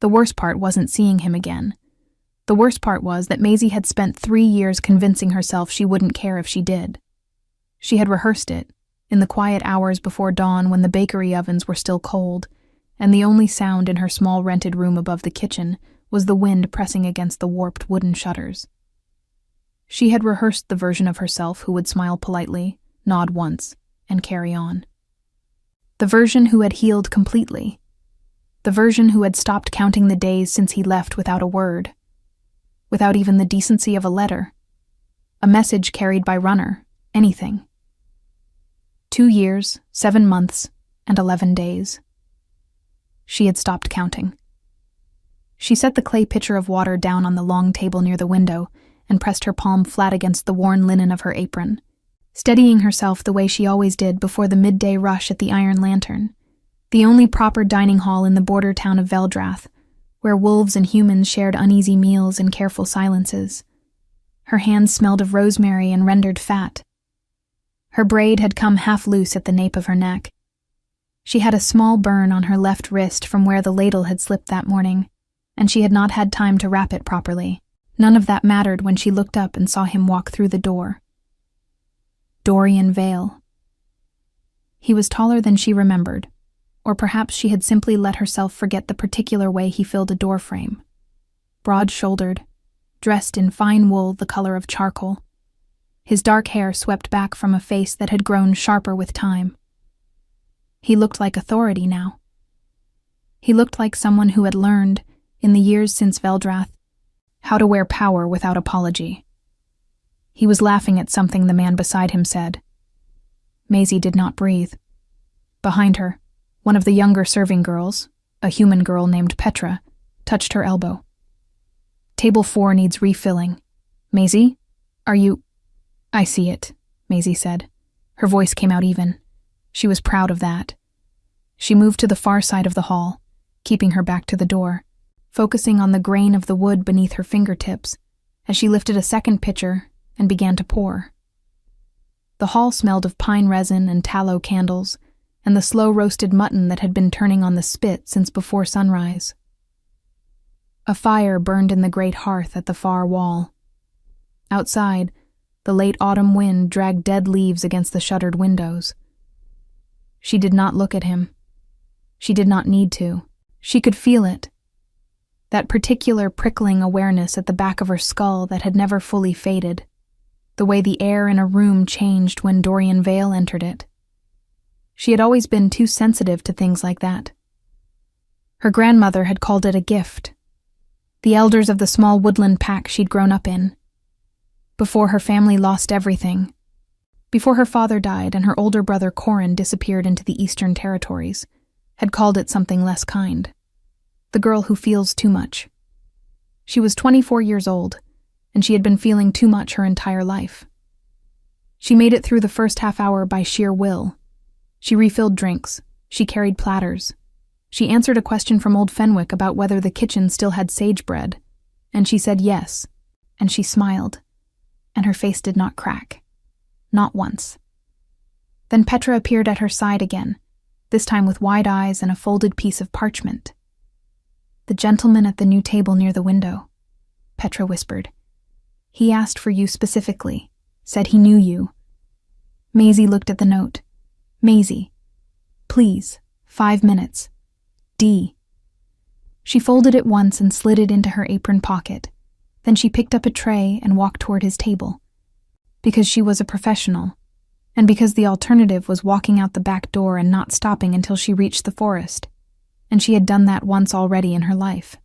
The worst part wasn't seeing him again. The worst part was that Maisie had spent 3 years convincing herself she wouldn't care if she did. She had rehearsed it, in the quiet hours before dawn when the bakery ovens were still cold, and the only sound in her small rented room above the kitchen was the wind pressing against the warped wooden shutters. She had rehearsed the version of herself who would smile politely, nod once, and carry on. The version who had healed completely. The version who had stopped counting the days since he left without a word. Without even the decency of a letter. A message carried by runner, anything. 2 years, 7 months, and 11 days. She had stopped counting. She set the clay pitcher of water down on the long table near the window and pressed her palm flat against the worn linen of her apron, steadying herself the way she always did before the midday rush at the Iron Lantern, the only proper dining hall in the border town of Veldrath, where wolves and humans shared uneasy meals and careful silences. Her hands smelled of rosemary and rendered fat. Her braid had come half loose at the nape of her neck. She had a small burn on her left wrist from where the ladle had slipped that morning, and she had not had time to wrap it properly. None of that mattered when she looked up and saw him walk through the door. Dorian Vale. He was taller than she remembered, or perhaps she had simply let herself forget the particular way he filled a doorframe. Broad-shouldered, dressed in fine wool the color of charcoal. His dark hair swept back from a face that had grown sharper with time. He looked like authority now. He looked like someone who had learned, in the years since Veldrath, how to wear power without apology. He was laughing at something the man beside him said. Maisie did not breathe. Behind her, one of the younger serving girls, a human girl named Petra, touched her elbow. Table 4 needs refilling. Maisie, are you... I see it, Maisie said. Her voice came out even. She was proud of that. She moved to the far side of the hall, keeping her back to the door, focusing on the grain of the wood beneath her fingertips as she lifted a second pitcher and began to pour. The hall smelled of pine resin and tallow candles and the slow-roasted mutton that had been turning on the spit since before sunrise. A fire burned in the great hearth at the far wall. Outside, the late autumn wind dragged dead leaves against the shuttered windows. She did not look at him. She did not need to. She could feel it. That particular prickling awareness at the back of her skull that had never fully faded. The way the air in a room changed when Dorian Vale entered it. She had always been too sensitive to things like that. Her grandmother had called it a gift. The elders of the small woodland pack she'd grown up in. Before her family lost everything. Before her father died and her older brother Corin disappeared into the Eastern Territories, had called it something less kind. The girl who feels too much. She was 24 years old, and she had been feeling too much her entire life. She made it through the first half hour by sheer will. She refilled drinks. She carried platters. She answered a question from old Fenwick about whether the kitchen still had sage bread, and she said yes, and she smiled, and her face did not crack. Not once. Then Petra appeared at her side again, this time with wide eyes and a folded piece of parchment. The gentleman at the new table near the window, Petra whispered. He asked for you specifically, said he knew you. Maisie looked at the note. Maisie, please, 5 minutes. D. She folded it once and slid it into her apron pocket. Then she picked up a tray and walked toward his table. Because she was a professional, and because the alternative was walking out the back door and not stopping until she reached the forest, and she had done that once already in her life.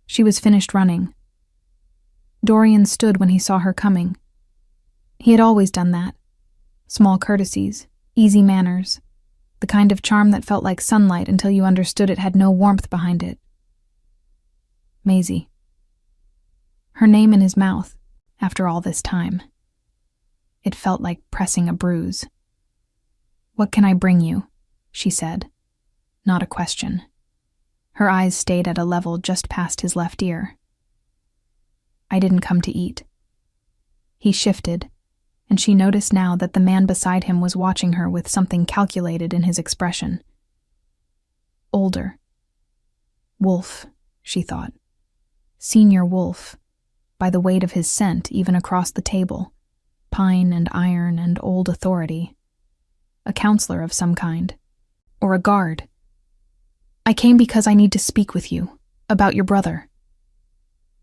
She was finished running. Dorian stood when he saw her coming. He had always done that. Small courtesies, easy manners, the kind of charm that felt like sunlight until you understood it had no warmth behind it. Maisie. Her name in his mouth, after all this time. It felt like pressing a bruise. What can I bring you? She said. Not a question. Her eyes stayed at a level just past his left ear. I didn't come to eat. He shifted, and she noticed now that the man beside him was watching her with something calculated in his expression. Older. Wolf, she thought. Senior Wolf, by the weight of his scent even across the table. Pine and iron and old authority. A counselor of some kind. Or a guard. I came because I need to speak with you, about your brother.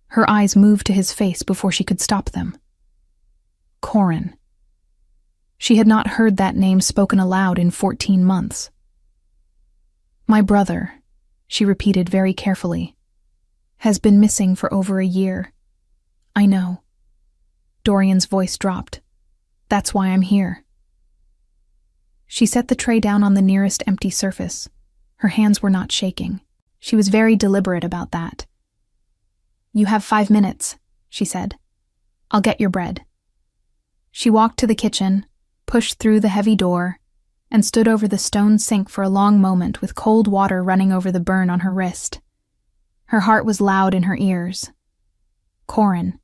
Her eyes moved to his face before she could stop them. Corin. She had not heard that name spoken aloud in 14 months. My brother, she repeated very carefully, has been missing for over a year. I know. Dorian's voice dropped. That's why I'm here. She set the tray down on the nearest empty surface. Her hands were not shaking. She was very deliberate about that. You have 5 minutes, she said. I'll get your bread. She walked to the kitchen, pushed through the heavy door, and stood over the stone sink for a long moment with cold water running over the burn on her wrist. Her heart was loud in her ears. Corin.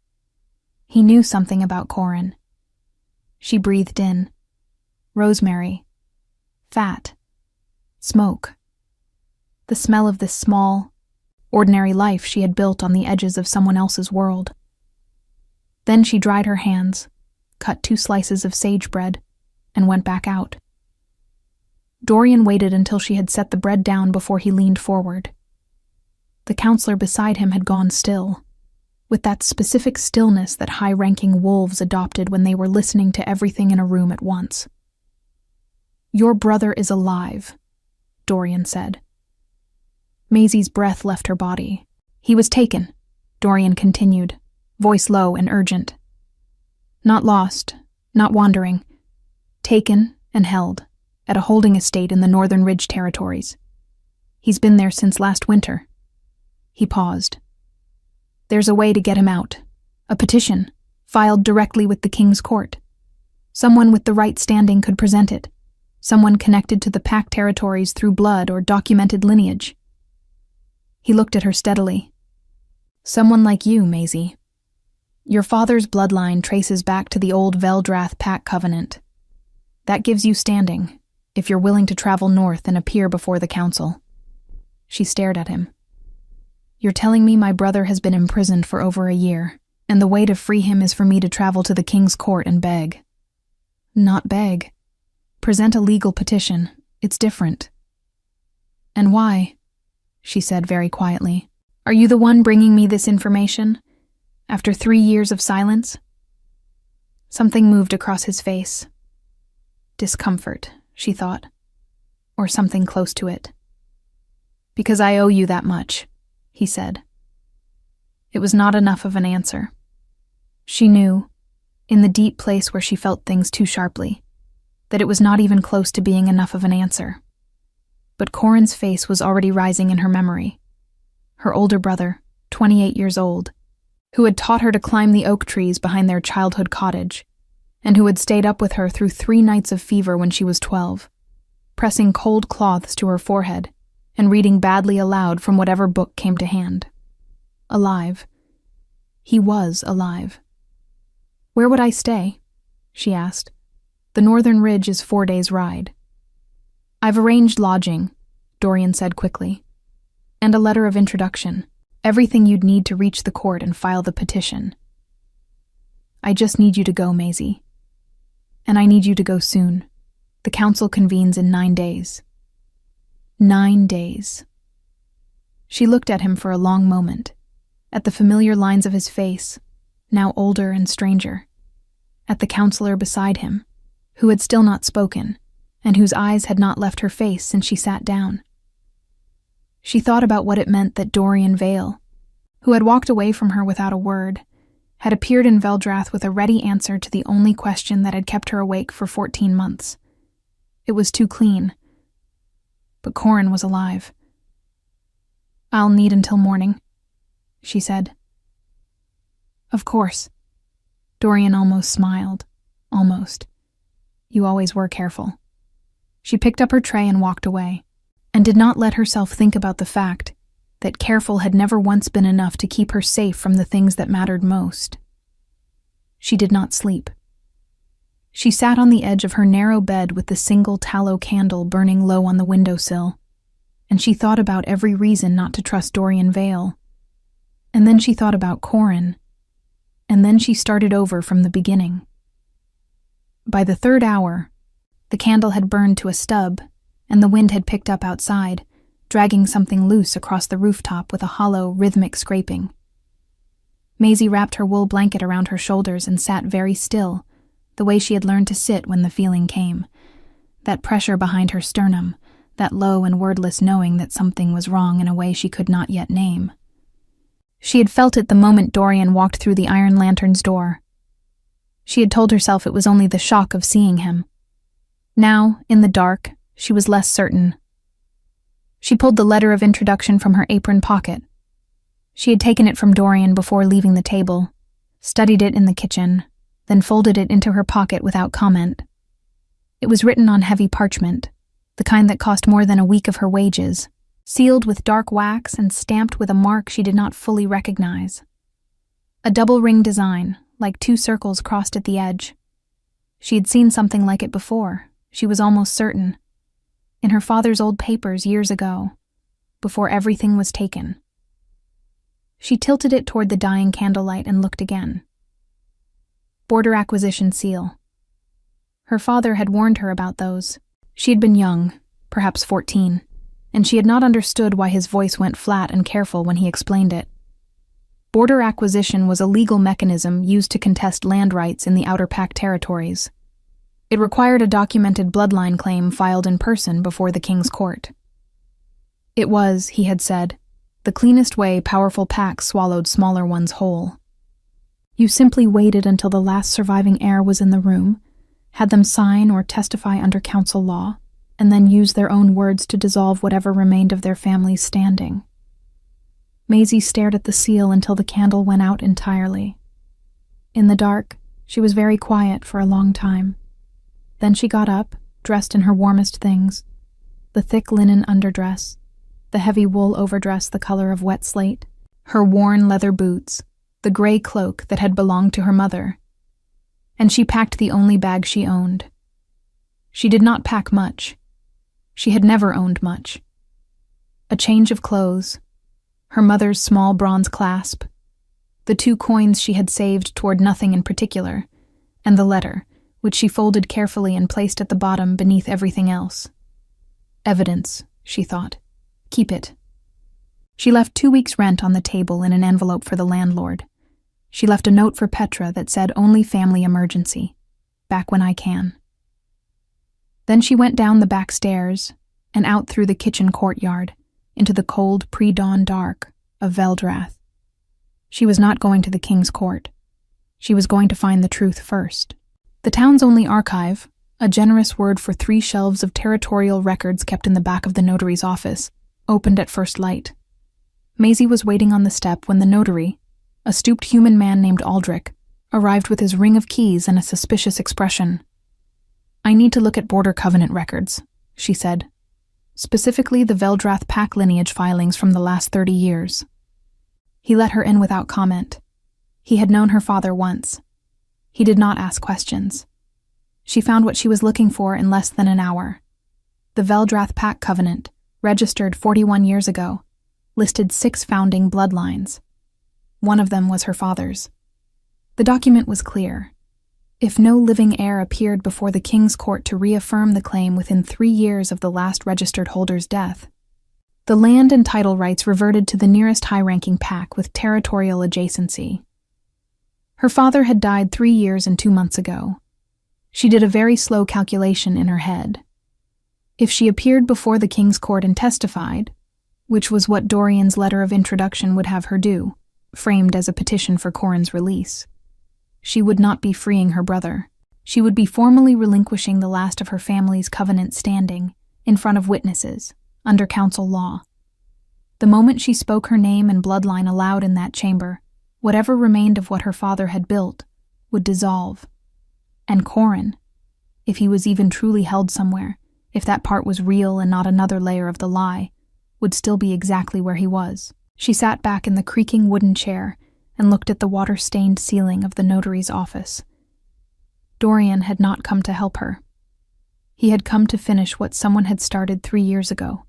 He knew something about Corin. She breathed in. Rosemary. Fat. Smoke. The smell of this small, ordinary life she had built on the edges of someone else's world. Then she dried her hands, cut 2 slices of sage bread, and went back out. Dorian waited until she had set the bread down before he leaned forward. The counselor beside him had gone still, with that specific stillness that high-ranking wolves adopted when they were listening to everything in a room at once. Your brother is alive, Dorian said. Maisie's breath left her body. He was taken, Dorian continued, voice low and urgent. Not lost, not wandering. Taken and held, at a holding estate in the Northern Ridge Territories. He's been there since last winter. He paused. There's a way to get him out. A petition, filed directly with the King's Court. Someone with the right standing could present it. Someone connected to the Pack territories through blood or documented lineage. He looked at her steadily. Someone like you, Maisie. Your father's bloodline traces back to the old Veldrath Pack covenant. That gives you standing, if you're willing to travel north and appear before the council. She stared at him. You're telling me my brother has been imprisoned for over a year, and the way to free him is for me to travel to the King's Court and beg. Not beg. Present a legal petition. It's different. And why? She said very quietly. Are you the one bringing me this information? After 3 years of silence? Something moved across his face. Discomfort, she thought. Or something close to it. Because I owe you that much, he said. It was not enough of an answer. She knew, in the deep place where she felt things too sharply, that it was not even close to being enough of an answer. But Corin's face was already rising in her memory. Her older brother, 28 years old, who had taught her to climb the oak trees behind their childhood cottage, and who had stayed up with her through 3 nights of fever when she was 12, pressing cold cloths to her forehead and reading badly aloud from whatever book came to hand. Alive. He was alive. Where would I stay? She asked. The Northern Ridge is 4 days' ride. I've arranged lodging, Dorian said quickly, and a letter of introduction, everything you'd need to reach the court and file the petition. I just need you to go, Maisie. And I need you to go soon. The council convenes in 9 days. 9 days. She looked at him for a long moment, at the familiar lines of his face, now older and stranger, at the counselor beside him, who had still not spoken, and whose eyes had not left her face since she sat down. She thought about what it meant that Dorian Vale, who had walked away from her without a word, had appeared in Veldrath with a ready answer to the only question that had kept her awake for 14 months. It was too clean. But Corin was alive. I'll need until morning, she said. Of course. Dorian almost smiled. Almost. You always were careful. She picked up her tray and walked away, and did not let herself think about the fact that careful had never once been enough to keep her safe from the things that mattered most. She did not sleep. She sat on the edge of her narrow bed with the single tallow candle burning low on the windowsill, and she thought about every reason not to trust Dorian Vale. And then she thought about Corin, and then she started over from the beginning. By the third hour, the candle had burned to a stub, and the wind had picked up outside, dragging something loose across the rooftop with a hollow, rhythmic scraping. Maisie wrapped her wool blanket around her shoulders and sat very still, the way she had learned to sit when the feeling came. That pressure behind her sternum, that low and wordless knowing that something was wrong in a way she could not yet name. She had felt it the moment Dorian walked through the Iron Lantern's door. She had told herself it was only the shock of seeing him. Now, in the dark, she was less certain. She pulled the letter of introduction from her apron pocket. She had taken it from Dorian before leaving the table, studied it in the kitchen, then folded it into her pocket without comment. It was written on heavy parchment, the kind that cost more than a week of her wages, sealed with dark wax and stamped with a mark she did not fully recognize. A double ring design, like 2 circles crossed at the edge. She had seen something like it before, she was almost certain. In her father's old papers years ago, before everything was taken. She tilted it toward the dying candlelight and looked again. Border acquisition seal. Her father had warned her about those. She had been young, perhaps 14, and she had not understood why his voice went flat and careful when he explained it. Border acquisition was a legal mechanism used to contest land rights in the Outer Pact territories. It required a documented bloodline claim filed in person before the king's court. It was, he had said, the cleanest way powerful packs swallowed smaller ones whole. You simply waited until the last surviving heir was in the room, had them sign or testify under council law, and then use their own words to dissolve whatever remained of their family's standing. Maisie stared at the seal until the candle went out entirely. In the dark, she was very quiet for a long time. Then she got up, dressed in her warmest things, the thick linen underdress, the heavy wool overdress the color of wet slate, her worn leather boots, the gray cloak that had belonged to her mother. And she packed the only bag she owned. She did not pack much. She had never owned much. A change of clothes, her mother's small bronze clasp, the 2 coins she had saved toward nothing in particular, and the letter, which she folded carefully and placed at the bottom beneath everything else. Evidence, she thought. Keep it. She left 2 weeks' rent on the table in an envelope for the landlord. She left a note for Petra that said only family emergency. Back when I can. Then she went down the back stairs and out through the kitchen courtyard into the cold pre-dawn dark of Veldrath. She was not going to the king's court. She was going to find the truth first. The town's only archive, a generous word for 3 shelves of territorial records kept in the back of the notary's office, opened at first light. Maisie was waiting on the step when the notary, a stooped human man named Aldrich, arrived with his ring of keys and a suspicious expression. I need to look at Border Covenant records, she said. Specifically the Veldrath Pack lineage filings from the last 30 years. He let her in without comment. He had known her father once. He did not ask questions. She found what she was looking for in less than an hour. The Veldrath Pack Covenant, registered 41 years ago, listed 6 founding bloodlines. One of them was her father's. The document was clear. If no living heir appeared before the king's court to reaffirm the claim within 3 years of the last registered holder's death, the land and title rights reverted to the nearest high-ranking pack with territorial adjacency. Her father had died 3 years and 2 months ago. She did a very slow calculation in her head. If she appeared before the king's court and testified, which was what Dorian's letter of introduction would have her do, framed as a petition for Corin's release, she would not be freeing her brother. She would be formally relinquishing the last of her family's covenant standing, in front of witnesses, under council law. The moment she spoke her name and bloodline aloud in that chamber, whatever remained of what her father had built would dissolve. And Corin, if he was even truly held somewhere, if that part was real and not another layer of the lie, would still be exactly where he was. She sat back in the creaking wooden chair and looked at the water-stained ceiling of the notary's office. Dorian had not come to help her. He had come to finish what someone had started 3 years ago,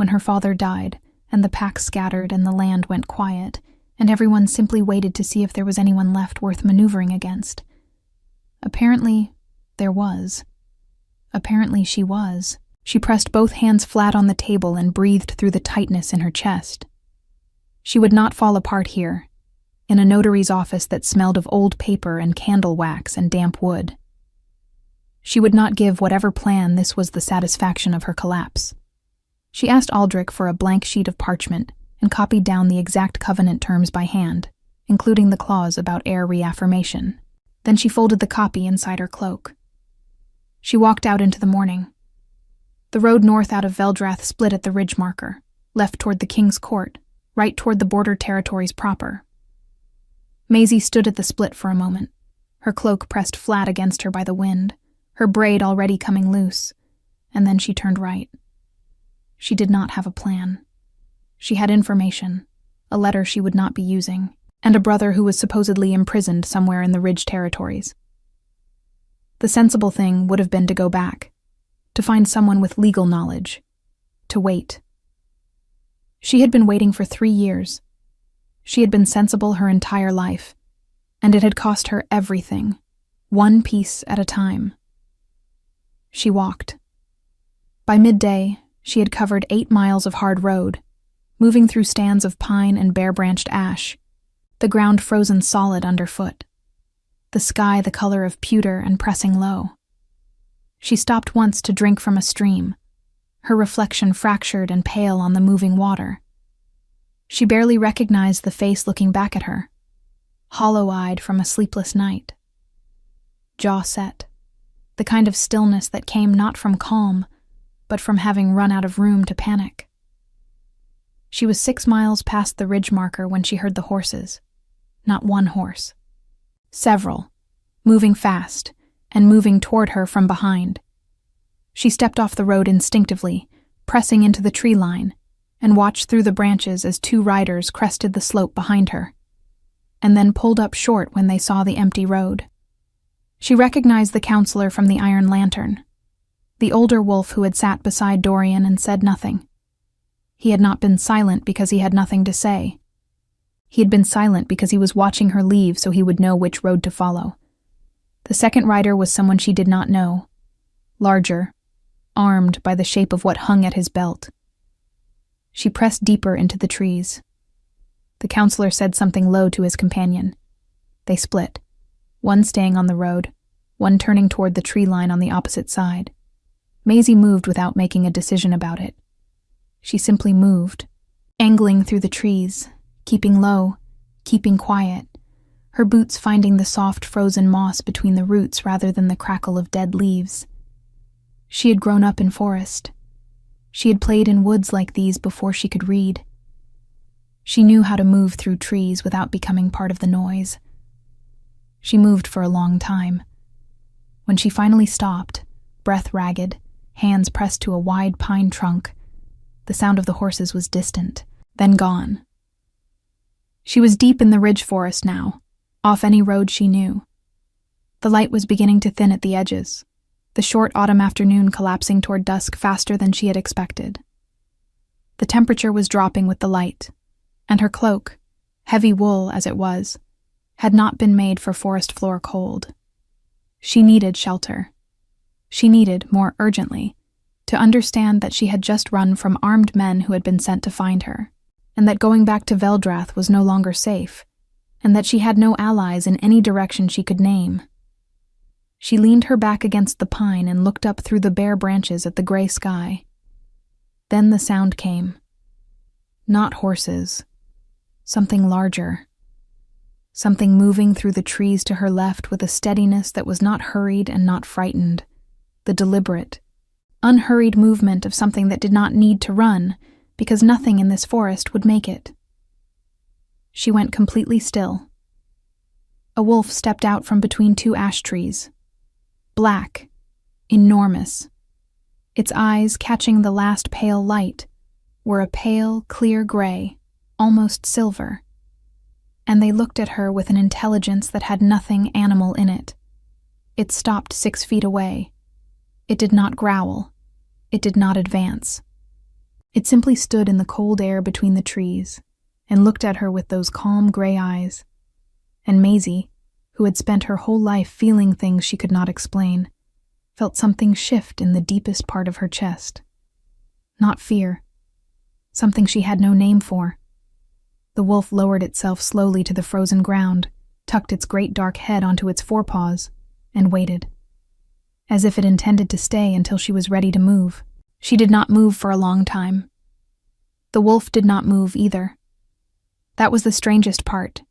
when her father died, and the pack scattered and the land went quiet, and everyone simply waited to see if there was anyone left worth maneuvering against. Apparently, there was. Apparently she was. She pressed both hands flat on the table and breathed through the tightness in her chest. She would not fall apart here, in a notary's office that smelled of old paper and candle wax and damp wood. She would not give whatever plan this was the satisfaction of her collapse. She asked Aldrich for a blank sheet of parchment and copied down the exact covenant terms by hand, including the clause about heir reaffirmation. Then she folded the copy inside her cloak. She walked out into the morning. The road north out of Veldrath split at the ridge marker, left toward the King's Court, right toward the border territories proper. Maisie stood at the split for a moment, her cloak pressed flat against her by the wind, her braid already coming loose, and then she turned right. She did not have a plan. She had information, a letter she would not be using, and a brother who was supposedly imprisoned somewhere in the Ridge territories. The sensible thing would have been to go back, to find someone with legal knowledge, to wait. She had been waiting for 3 years. She had been sensible her entire life, and it had cost her everything, one piece at a time. She walked. By midday, she had covered 8 miles of hard road, moving through stands of pine and bare-branched ash, the ground frozen solid underfoot, the sky the color of pewter and pressing low. She stopped once to drink from a stream, her reflection fractured and pale on the moving water. She barely recognized the face looking back at her, hollow-eyed from a sleepless night. Jaw set, the kind of stillness that came not from calm, but from having run out of room to panic. She was 6 miles past the ridge marker when she heard the horses. Not one horse. Several, moving fast, and moving toward her from behind. She stepped off the road instinctively, pressing into the tree line, and watched through the branches as 2 riders crested the slope behind her, and then pulled up short when they saw the empty road. She recognized the counselor from the Iron Lantern, the older wolf who had sat beside Dorian and said nothing. He had not been silent because he had nothing to say. He had been silent because he was watching her leave so he would know which road to follow. The second rider was someone she did not know, larger, armed by the shape of what hung at his belt. She pressed deeper into the trees. The counselor said something low to his companion. They split, one staying on the road, one turning toward the tree line on the opposite side. Maisie moved without making a decision about it. She simply moved, angling through the trees, keeping low, keeping quiet, her boots finding the soft frozen moss between the roots rather than the crackle of dead leaves. She had grown up in forest. She had played in woods like these before she could read. She knew how to move through trees without becoming part of the noise. She moved for a long time. When she finally stopped, breath ragged, hands pressed to a wide pine trunk, the sound of the horses was distant, then gone. She was deep in the ridge forest now, off any road she knew. The light was beginning to thin at the edges, the short autumn afternoon collapsing toward dusk faster than she had expected. The temperature was dropping with the light, and her cloak, heavy wool as it was, had not been made for forest floor cold. She needed shelter. She needed, more urgently, to understand that she had just run from armed men who had been sent to find her, and that going back to Veldrath was no longer safe, and that she had no allies in any direction she could name. She leaned her back against the pine and looked up through the bare branches at the gray sky. Then the sound came. Not horses. Something larger. Something moving through the trees to her left with a steadiness that was not hurried and not frightened. The deliberate, unhurried movement of something that did not need to run, because nothing in this forest would make it. She went completely still. A wolf stepped out from between 2 ash trees. Black, enormous. Its eyes, catching the last pale light, were a pale, clear gray, almost silver, and they looked at her with an intelligence that had nothing animal in it. It stopped 6 feet away. It did not growl. It did not advance. It simply stood in the cold air between the trees and looked at her with those calm gray eyes. And Maisie, who had spent her whole life feeling things she could not explain, felt something shift in the deepest part of her chest. Not fear. Something she had no name for. The wolf lowered itself slowly to the frozen ground, tucked its great dark head onto its forepaws, and waited, as if it intended to stay until she was ready to move. She did not move for a long time. The wolf did not move either. That was the strangest part.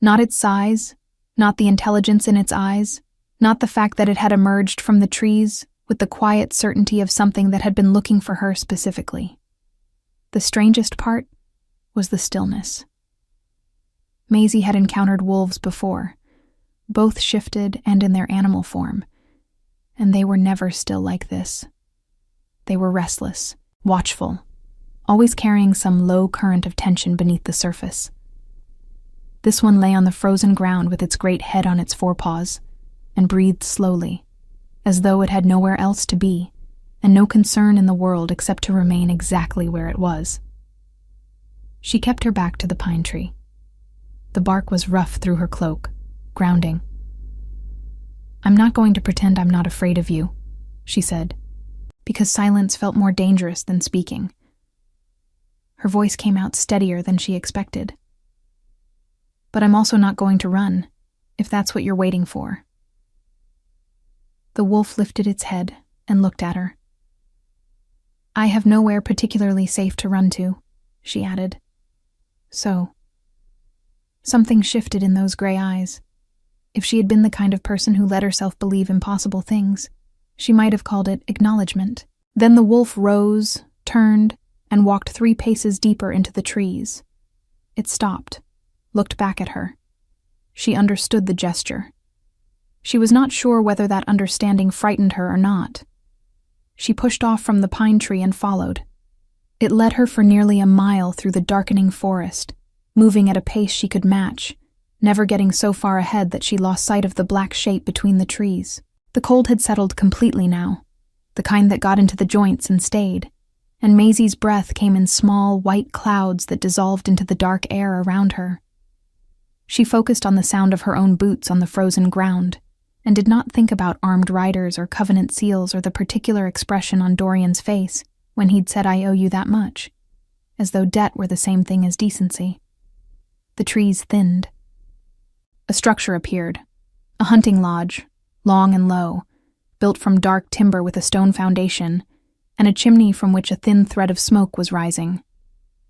Not its size, not the intelligence in its eyes, not the fact that it had emerged from the trees with the quiet certainty of something that had been looking for her specifically. The strangest part was the stillness. Maisie had encountered wolves before, both shifted and in their animal form, and they were never still like this. They were restless, watchful, always carrying some low current of tension beneath the surface. This one lay on the frozen ground with its great head on its forepaws, and breathed slowly, as though it had nowhere else to be, and no concern in the world except to remain exactly where it was. She kept her back to the pine tree. The bark was rough through her cloak, grounding. "I'm not going to pretend I'm not afraid of you," she said, because silence felt more dangerous than speaking. Her voice came out steadier than she expected. "But I'm also not going to run, if that's what you're waiting for." The wolf lifted its head and looked at her. "I have nowhere particularly safe to run to," she added. So. Something shifted in those gray eyes. If she had been the kind of person who let herself believe impossible things, she might have called it acknowledgement. Then the wolf rose, turned, and walked 3 paces deeper into the trees. It stopped, looked back at her. She understood the gesture. She was not sure whether that understanding frightened her or not. She pushed off from the pine tree and followed. It led her for nearly a mile through the darkening forest, moving at a pace she could match, never getting so far ahead that she lost sight of the black shape between the trees. The cold had settled completely now, the kind that got into the joints and stayed, and Maisie's breath came in small, white clouds that dissolved into the dark air around her. She focused on the sound of her own boots on the frozen ground, and did not think about armed riders or covenant seals or the particular expression on Dorian's face when he'd said, "I owe you that much," as though debt were the same thing as decency. The trees thinned. A structure appeared, a hunting lodge, long and low, built from dark timber with a stone foundation, and a chimney from which a thin thread of smoke was rising.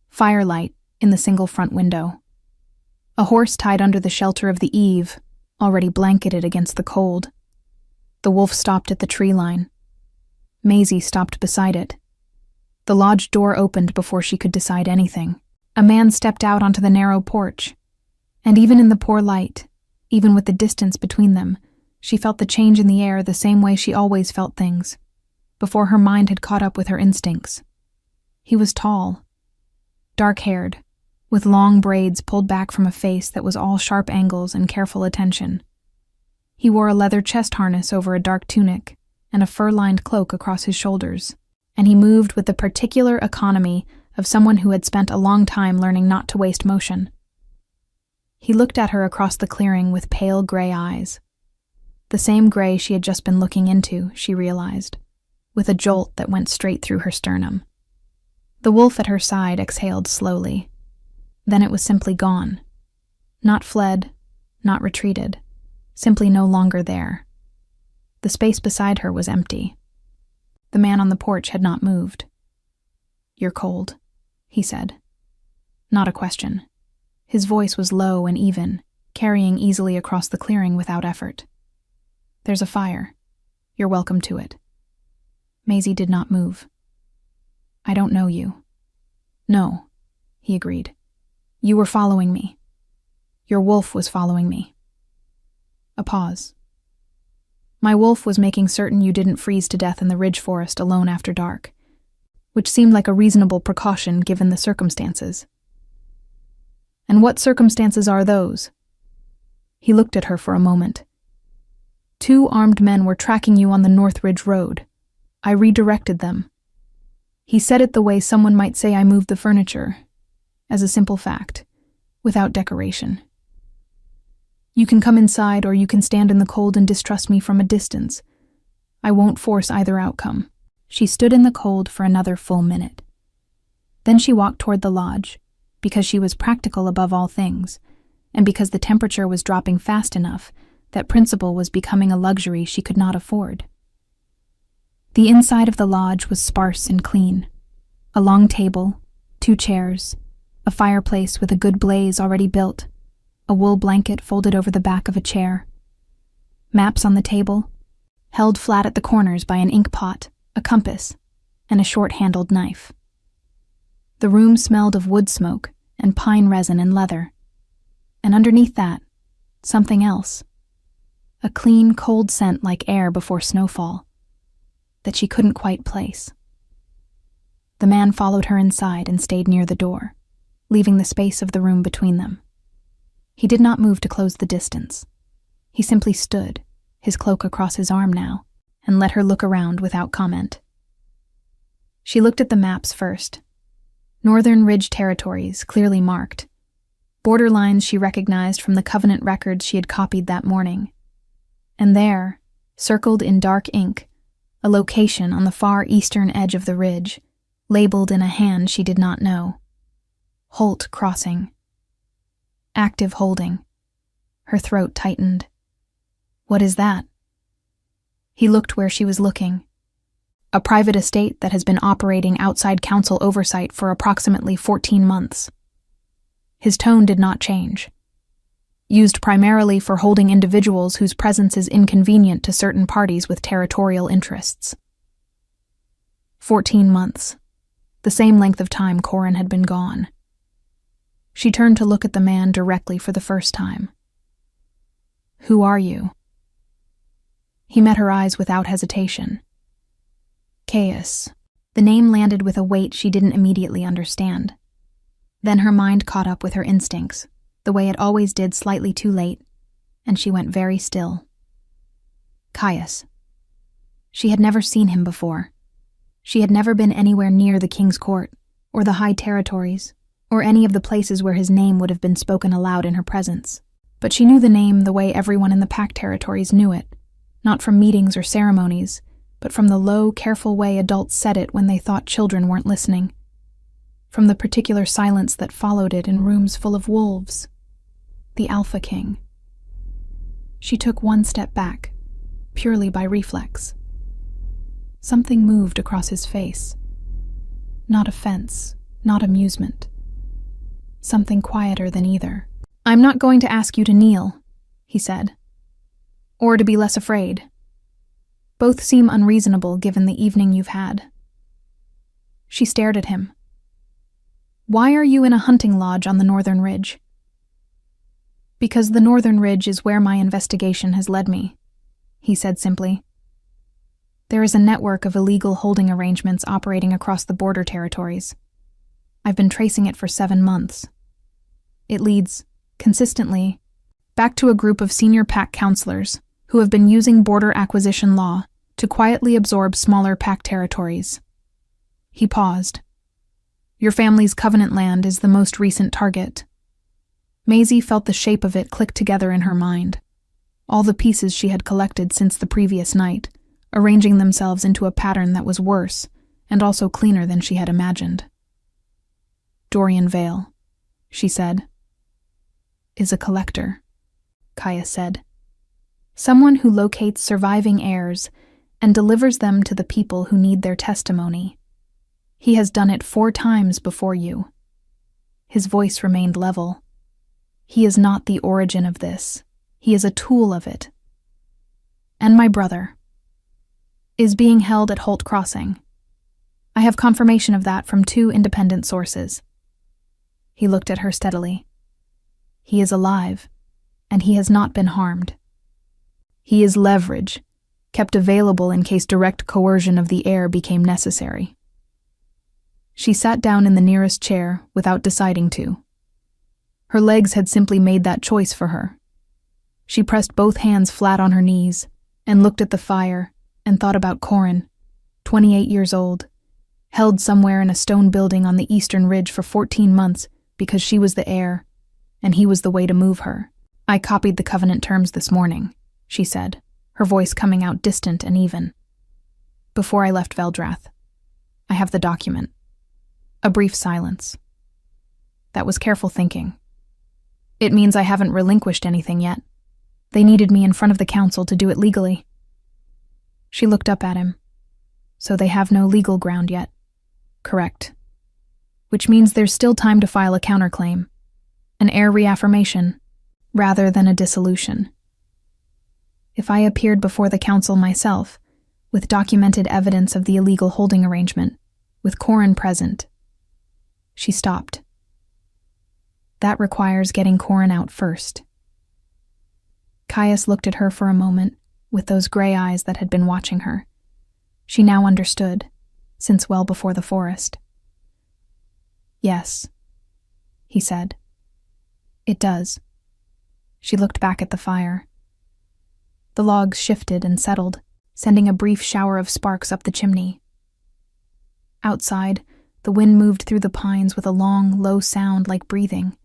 Firelight in the single front window. A horse tied under the shelter of the eave, already blanketed against the cold. The wolf stopped at the tree line. Maisie stopped beside it. The lodge door opened before she could decide anything. A man stepped out onto the narrow porch, and even in the poor light, even with the distance between them, she felt the change in the air the same way she always felt things, before her mind had caught up with her instincts. He was tall, dark-haired, with long braids pulled back from a face that was all sharp angles and careful attention. He wore a leather chest harness over a dark tunic and a fur-lined cloak across his shoulders, and he moved with the particular economy of someone who had spent a long time learning not to waste motion. He looked at her across the clearing with pale gray eyes. The same gray she had just been looking into, she realized, with a jolt that went straight through her sternum. The wolf at her side exhaled slowly. Then it was simply gone. Not fled, not retreated, simply no longer there. The space beside her was empty. The man on the porch had not moved. "You're cold," he said. Not a question. His voice was low and even, carrying easily across the clearing without effort. "There's a fire. You're welcome to it." Maisie did not move. "I don't know you." "No," he agreed. "You were following me. Your wolf was following me." A pause. "My wolf was making certain you didn't freeze to death in the ridge forest alone after dark," which seemed like a reasonable precaution given the circumstances. "And what circumstances are those?" He looked at her for a moment. "2 armed men were tracking you on the North Ridge Road. I redirected them." He said it the way someone might say I moved the furniture, as a simple fact, without decoration. You can come inside or you can stand in the cold and distrust me from a distance. I won't force either outcome. She stood in the cold for another full minute. Then she walked toward the lodge, because she was practical above all things, and because the temperature was dropping fast enough that principle was becoming a luxury she could not afford. The inside of the lodge was sparse and clean. A long table, 2 chairs, a fireplace with a good blaze already built, a wool blanket folded over the back of a chair, maps on the table, held flat at the corners by an ink pot, a compass, and a short-handled knife. The room smelled of wood smoke and pine resin and leather, and underneath that, something else, a clean, cold scent like air before snowfall, that she couldn't quite place. The man followed her inside and stayed near the door, leaving the space of the room between them. He did not move to close the distance. He simply stood, his cloak across his arm now, and let her look around without comment. She looked at the maps first. Northern Ridge territories, clearly marked. Borderlines she recognized from the Covenant records she had copied that morning. And there, circled in dark ink, a location on the far eastern edge of the ridge, labeled in a hand she did not know. Holt Crossing. Active holding. Her throat tightened. What is that? He looked where she was looking. A private estate that has been operating outside council oversight for approximately 14 months. His tone did not change. Used primarily for holding individuals whose presence is inconvenient to certain parties with territorial interests. 14 months. The same length of time Corin had been gone. She turned to look at the man directly for the first time. Who are you? He met her eyes without hesitation. Caius. The name landed with a weight she didn't immediately understand. Then her mind caught up with her instincts, the way it always did slightly too late, and she went very still. Caius. She had never seen him before. She had never been anywhere near the King's Court, or the High Territories, or any of the places where his name would have been spoken aloud in her presence. But she knew the name the way everyone in the Pack Territories knew it, not from meetings or ceremonies, but from the low, careful way adults said it when they thought children weren't listening. From the particular silence that followed it in rooms full of wolves. The AlphaKing. She took one step back, purely by reflex. Something moved across his face. Not offense, not amusement. Something quieter than either. I'm not going to ask you to kneel, he said. Or to be less afraid. Both seem unreasonable given the evening you've had. She stared at him. Why are you in a hunting lodge on the Northern Ridge? Because the Northern Ridge is where my investigation has led me, he said simply. There is a network of illegal holding arrangements operating across the border territories. I've been tracing it for 7 months. It leads, consistently, back to a group of senior Pack counselors who have been using border acquisition law to quietly absorb smaller Pack territories. He paused. Your family's Covenant land is the most recent target. Maisie felt the shape of it click together in her mind. All the pieces she had collected since the previous night, arranging themselves into a pattern that was worse and also cleaner than she had imagined. Dorian Vale, she said. Is a collector, Caius said. Someone who locates surviving heirs and delivers them to the people who need their testimony. He has done it 4 times before you. His voice remained level. He is not the origin of this. He is a tool of it. And my brother is being held at Holt Crossing. I have confirmation of that from 2 independent sources. He looked at her steadily. He is alive, and he has not been harmed. He is leverage, kept available in case direct coercion of the heir became necessary. She sat down in the nearest chair without deciding to. Her legs had simply made that choice for her. She pressed both hands flat on her knees and looked at the fire and thought about Corin, 28 years old, held somewhere in a stone building on the eastern ridge for 14 months because she was the heir, and he was the way to move her. I copied the covenant terms this morning, she said, her voice coming out distant and even. Before I left Veldrath. I have the document. A brief silence. That was careful thinking. It means I haven't relinquished anything yet. They needed me in front of the council to do it legally. She looked up at him. So they have no legal ground yet. Correct. Which means there's still time to file a counterclaim. An heir reaffirmation, rather than a dissolution. If I appeared before the council myself, with documented evidence of the illegal holding arrangement, with Corin present. She stopped. That requires getting Corin out first. Caius looked at her for a moment, with those gray eyes that had been watching her. She now understood, since well before the forest. Yes, he said. It does. She looked back at the fire. The logs shifted and settled, sending a brief shower of sparks up the chimney. Outside, the wind moved through the pines with a long, low sound like breathing.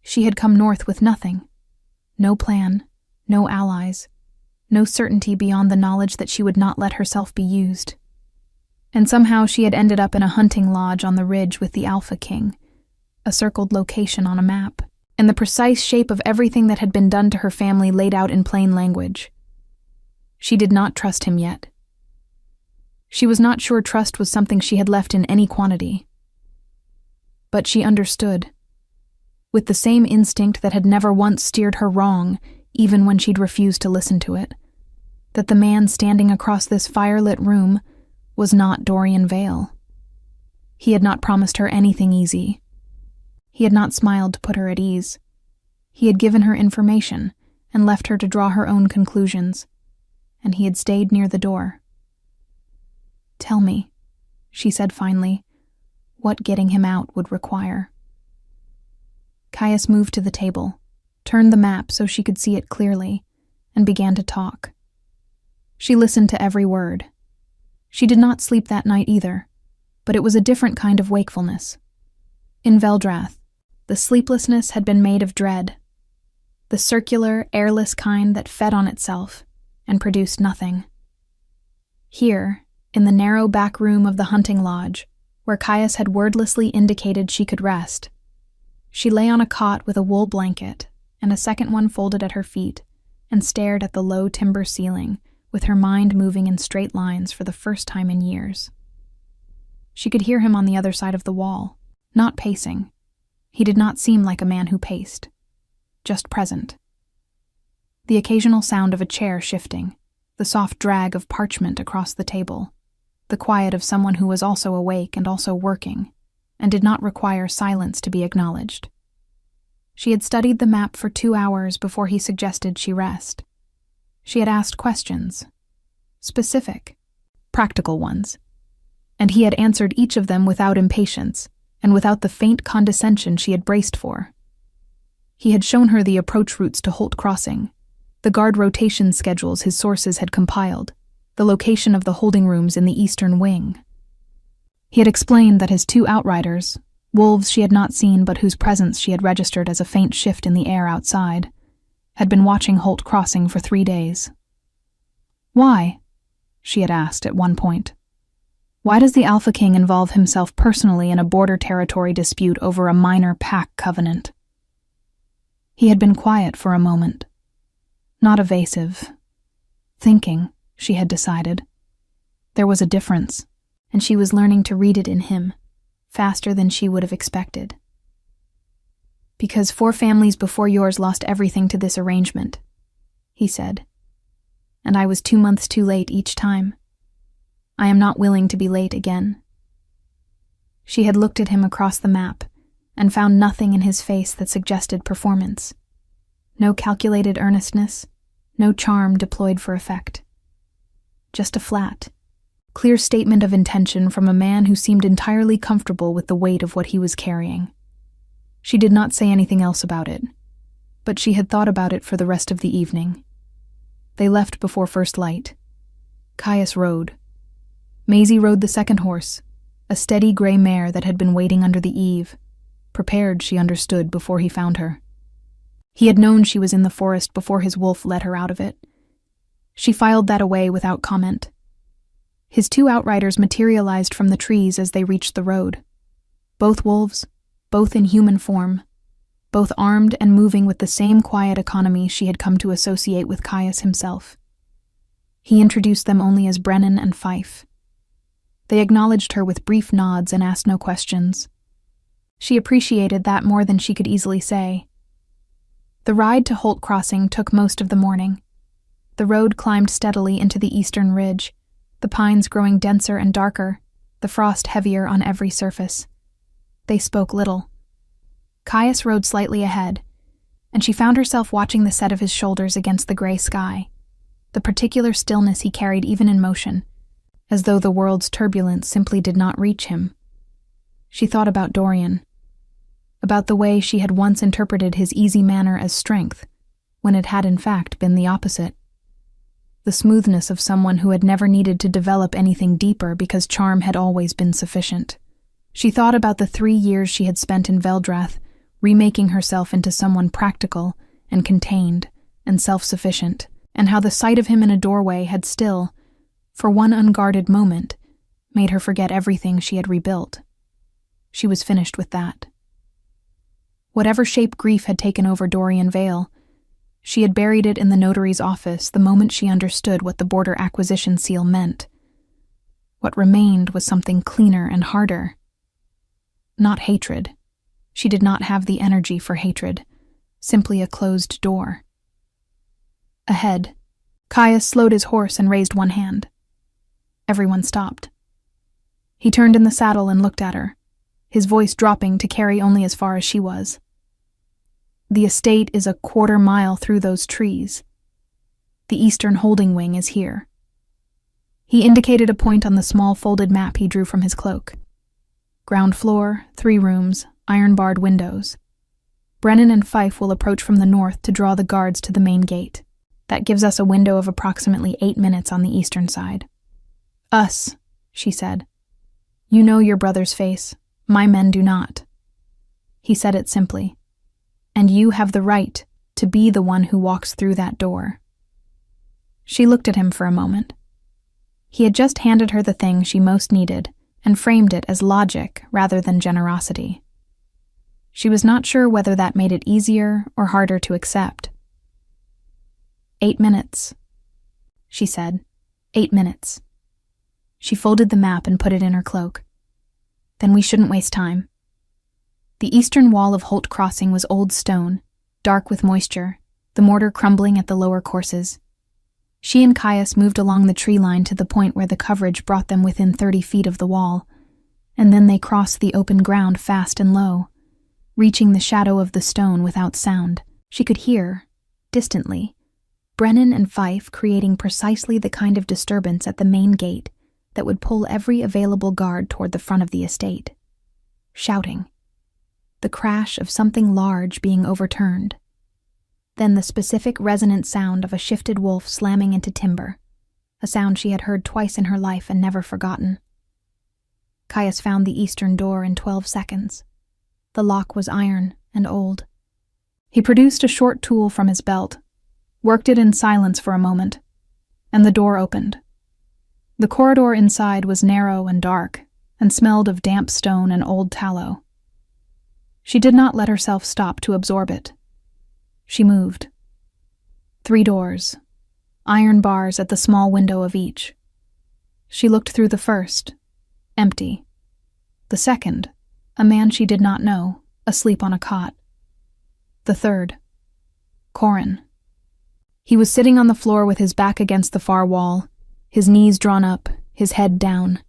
She had come north with nothing. No plan, no allies, no certainty beyond the knowledge that she would not let herself be used. And somehow she had ended up in a hunting lodge on the ridge with the AlphaKing, a circled location on a map, and the precise shape of everything that had been done to her family laid out in plain language. She did not trust him yet. She was not sure trust was something she had left in any quantity. But she understood, with the same instinct that had never once steered her wrong, even when she'd refused to listen to it, that the man standing across this firelit room was not Dorian Vale. He had not promised her anything easy. He had not smiled to put her at ease. He had given her information and left her to draw her own conclusions, and he had stayed near the door. Tell me, she said finally, what getting him out would require. Caius moved to the table, turned the map so she could see it clearly, and began to talk. She listened to every word. She did not sleep that night either, but it was a different kind of wakefulness. In Veldrath, the sleeplessness had been made of dread, the circular, airless kind that fed on itself and produced nothing. Here, in the narrow back room of the hunting lodge, where Caius had wordlessly indicated she could rest, she lay on a cot with a wool blanket and a second one folded at her feet and stared at the low timber ceiling, with her mind moving in straight lines for the first time in years. She could hear him on the other side of the wall, not pacing. He did not seem like a man who paced, just present. The occasional sound of a chair shifting, the soft drag of parchment across the table, the quiet of someone who was also awake and also working, and did not require silence to be acknowledged. She had studied the map for 2 hours before he suggested she rest. She had asked questions, specific, practical ones, and he had answered each of them without impatience and without the faint condescension she had braced for. He had shown her the approach routes to Holt Crossing, the guard rotation schedules his sources had compiled, the location of the holding rooms in the eastern wing. He had explained that his 2 outriders, wolves she had not seen but whose presence she had registered as a faint shift in the air outside, had been watching Holt Crossing for 3 days. Why? She had asked at one point. Why does the AlphaKing involve himself personally in a border territory dispute over a minor pack covenant? He had been quiet for a moment. Not evasive. Thinking, she had decided. There was a difference, and she was learning to read it in him, faster than she would have expected. Because 4 families before yours lost everything to this arrangement, he said. And I was 2 months too late each time. I am not willing to be late again. She had looked at him across the map and found nothing in his face that suggested performance. No calculated earnestness, no charm deployed for effect. Just a flat, clear statement of intention from a man who seemed entirely comfortable with the weight of what he was carrying. She did not say anything else about it, but she had thought about it for the rest of the evening. They left before first light. Caius rode. Maisie rode the second horse, a steady gray mare that had been waiting under the eave, prepared, she understood, before he found her. He had known she was in the forest before his wolf led her out of it. She filed that away without comment. His two outriders materialized from the trees as they reached the road. Both wolves, both in human form, both armed and moving with the same quiet economy she had come to associate with Caius himself. He introduced them only as Brennan and Fife. They acknowledged her with brief nods and asked no questions. She appreciated that more than she could easily say. The ride to Holt Crossing took most of the morning. The road climbed steadily into the eastern ridge, the pines growing denser and darker, the frost heavier on every surface. They spoke little. Caius rode slightly ahead, and she found herself watching the set of his shoulders against the gray sky, the particular stillness he carried even in motion, as though the world's turbulence simply did not reach him. She thought about Dorian, about the way she had once interpreted his easy manner as strength, when it had in fact been the opposite. The smoothness of someone who had never needed to develop anything deeper because charm had always been sufficient. She thought about the 3 years she had spent in Veldrath, remaking herself into someone practical and contained and self-sufficient, and how the sight of him in a doorway had still, for one unguarded moment, made her forget everything she had rebuilt. She was finished with that. Whatever shape grief had taken over Dorian Vale, she had buried it in the notary's office the moment she understood what the border acquisition seal meant. What remained was something cleaner and harder. Not hatred. She did not have the energy for hatred, simply a closed door. Ahead, Caius slowed his horse and raised one hand. Everyone stopped. He turned in the saddle and looked at her, his voice dropping to carry only as far as she was. The estate is a 1/4 mile through those trees. The eastern holding wing is here. He indicated a point on the small folded map he drew from his cloak. Ground floor, 3 rooms, iron-barred windows. Brennan and Fife will approach from the north to draw the guards to the main gate. That gives us a window of approximately 8 minutes on the eastern side. Us, she said. You know your brother's face. My men do not. He said it simply. And you have the right to be the one who walks through that door. She looked at him for a moment. He had just handed her the thing she most needed and framed it as logic rather than generosity. She was not sure whether that made it easier or harder to accept. 8 minutes, she said. 8 minutes. She folded the map and put it in her cloak. Then we shouldn't waste time. The eastern wall of Holt Crossing was old stone, dark with moisture, the mortar crumbling at the lower courses. She and Caius moved along the tree line to the point where the coverage brought them within 30 feet of the wall, and then they crossed the open ground fast and low, reaching the shadow of the stone without sound. She could hear, distantly, Brennan and Fife creating precisely the kind of disturbance at the main gate that would pull every available guard toward the front of the estate. Shouting. The crash of something large being overturned. Then the specific resonant sound of a shifted wolf slamming into timber, a sound she had heard twice in her life and never forgotten. Caius found the eastern door in 12 seconds. The lock was iron and old. He produced a short tool from his belt, worked it in silence for a moment, and the door opened. The corridor inside was narrow and dark, and smelled of damp stone and old tallow. She did not let herself stop to absorb it. She moved. 3 doors, iron bars at the small window of each. She looked through the first, empty. The second, a man she did not know, asleep on a cot. The third, Corin. He was sitting on the floor with his back against the far wall, his knees drawn up, his head down.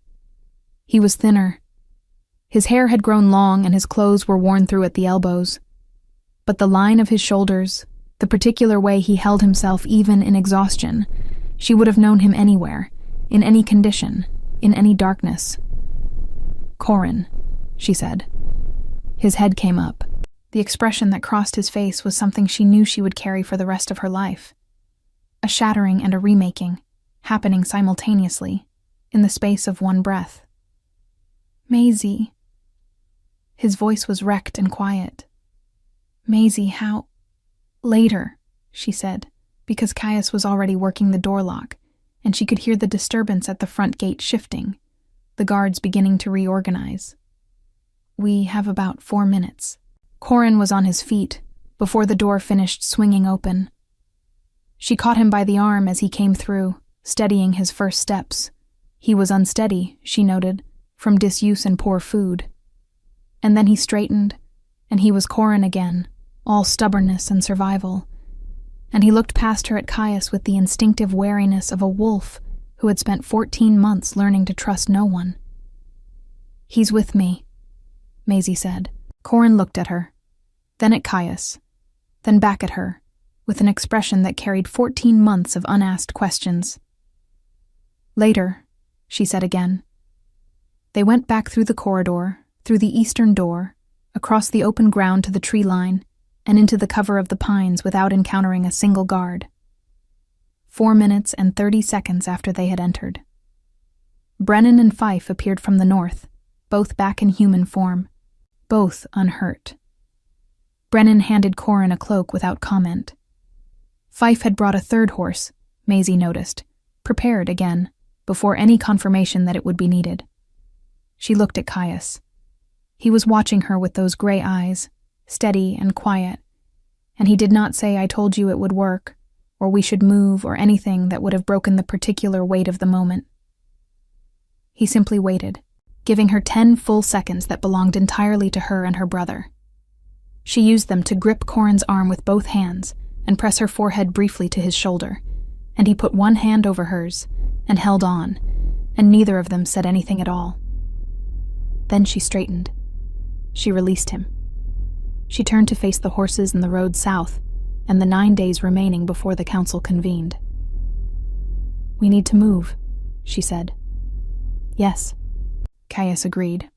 He was thinner. His hair had grown long and his clothes were worn through at the elbows. But the line of his shoulders, the particular way he held himself even in exhaustion, she would have known him anywhere, in any condition, in any darkness. Corin, she said. His head came up. The expression that crossed his face was something she knew she would carry for the rest of her life. A shattering and a remaking, happening simultaneously, in the space of one breath. Maisie. His voice was wrecked and quiet. Maisie, how? Later, she said, because Caius was already working the door lock, and she could hear the disturbance at the front gate shifting, the guards beginning to reorganize. We have about 4 minutes. Corin was on his feet before the door finished swinging open. She caught him by the arm as he came through, steadying his first steps. He was unsteady, she noted, from disuse and poor food. And then he straightened, and he was Corin again, all stubbornness and survival. And he looked past her at Caius with the instinctive wariness of a wolf who had spent 14 months learning to trust no one. He's with me, Maisie said. Corin looked at her, then at Caius, then back at her, with an expression that carried 14 months of unasked questions. Later, she said again. They went back through the corridor, through the eastern door, across the open ground to the tree line, and into the cover of the pines without encountering a single guard. 4 minutes and 30 seconds after they had entered. Brennan and Fife appeared from the north, both back in human form, both unhurt. Brennan handed Corin a cloak without comment. Fife had brought a third horse, Maisie noticed, prepared again, before any confirmation that it would be needed. She looked at Caius. He was watching her with those gray eyes, steady and quiet, and he did not say, "I told you it would work," or "we should move," or anything that would have broken the particular weight of the moment. He simply waited, giving her 10 full seconds that belonged entirely to her and her brother. She used them to grip Corin's arm with both hands and press her forehead briefly to his shoulder, and he put one hand over hers and held on, and neither of them said anything at all. Then she straightened. She released him. She turned to face the horses and the road south, and the 9 days remaining before the council convened. "We need to move," she said. "Yes," Caius agreed.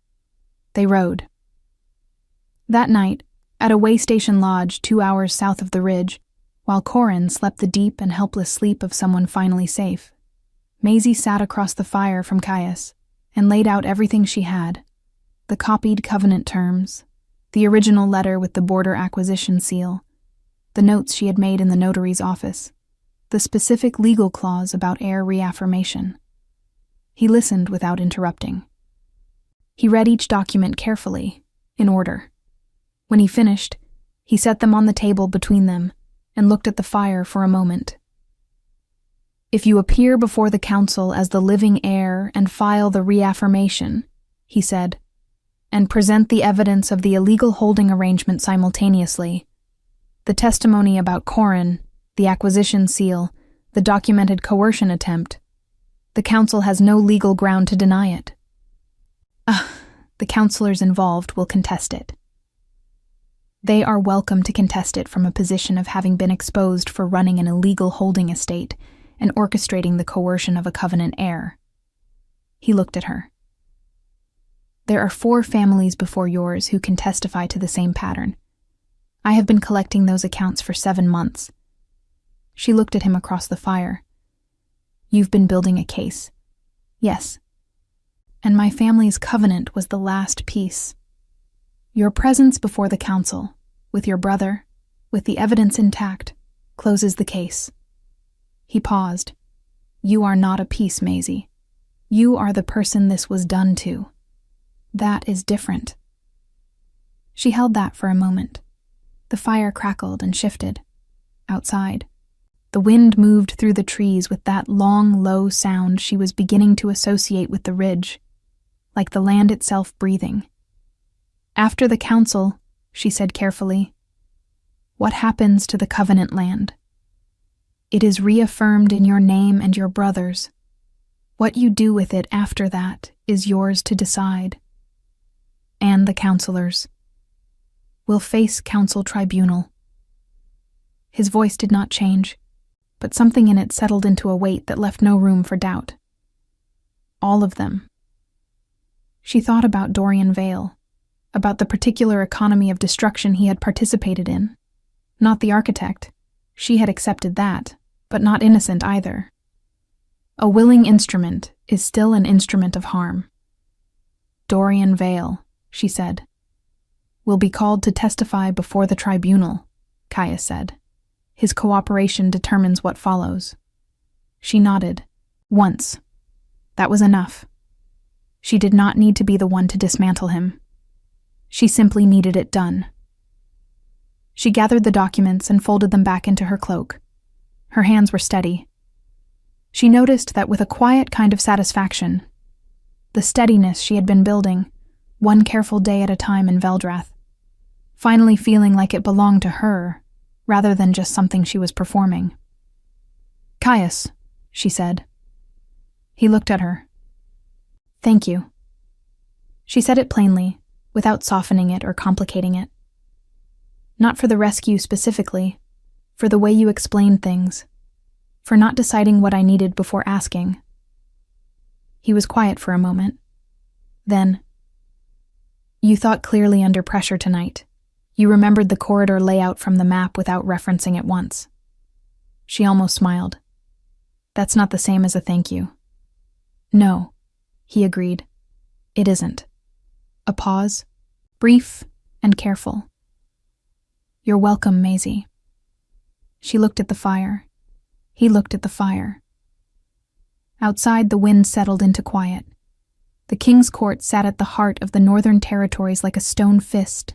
They rode. That night, at a way station lodge 2 hours south of the ridge, while Corin slept the deep and helpless sleep of someone finally safe, Maisie sat across the fire from Caius and laid out everything she had: the copied covenant terms, the original letter with the border acquisition seal, the notes she had made in the notary's office, the specific legal clause about heir reaffirmation. He listened without interrupting. He read each document carefully, in order. When he finished, he set them on the table between them and looked at the fire for a moment. "If you appear before the council as the living heir and file the reaffirmation," he said, "and present the evidence of the illegal holding arrangement simultaneously, the testimony about Corin, the acquisition seal, the documented coercion attempt, the council has no legal ground to deny it. The councilors involved will contest it. They are welcome to contest it from a position of having been exposed for running an illegal holding estate and orchestrating the coercion of a covenant heir." He looked at her. "There are 4 families before yours who can testify to the same pattern. I have been collecting those accounts for 7 months. She looked at him across the fire. "You've been building a case." "Yes. And my family's covenant was the last piece. Your presence before the council, with your brother, with the evidence intact, closes the case." He paused. "You are not a piece, Maisie. You are the person this was done to. That is different." She held that for a moment. The fire crackled and shifted. Outside, the wind moved through the trees with that long, low sound she was beginning to associate with the ridge, like the land itself breathing. "After the council," she said carefully, "what happens to the covenant land? It is reaffirmed in your name and your brother's. What you do with it after that is yours to decide. And the councilors will face council tribunal." His voice did not change, but something in it settled into a weight that left no room for doubt. All of them. She thought about Dorian Vale, about the particular economy of destruction he had participated in. Not the architect. She had accepted that, but not innocent either. A willing instrument is still an instrument of harm. Dorian Vale, she said. Will be called to testify before the tribunal, Caius said. His cooperation determines what follows. She nodded. Once. That was enough. She did not need to be the one to dismantle him. She simply needed it done. She gathered the documents and folded them back into her cloak. Her hands were steady. She noticed that with a quiet kind of satisfaction, the steadiness she had been building, one careful day at a time in Veldrath, finally feeling like it belonged to her, rather than just something she was performing. Caius, she said. He looked at her. Thank you. She said it plainly, without softening it or complicating it. Not for the rescue specifically, for the way you explained things, for not deciding what I needed before asking. He was quiet for a moment. Then, you thought clearly under pressure tonight. You remembered the corridor layout from the map without referencing it once. She almost smiled. That's not the same as a thank you. No, he agreed. It isn't. A pause, brief and careful. You're welcome, Maisie. She looked at the fire. He looked at the fire. Outside, the wind settled into quiet. The King's Court sat at the heart of the Northern Territories like a stone fist,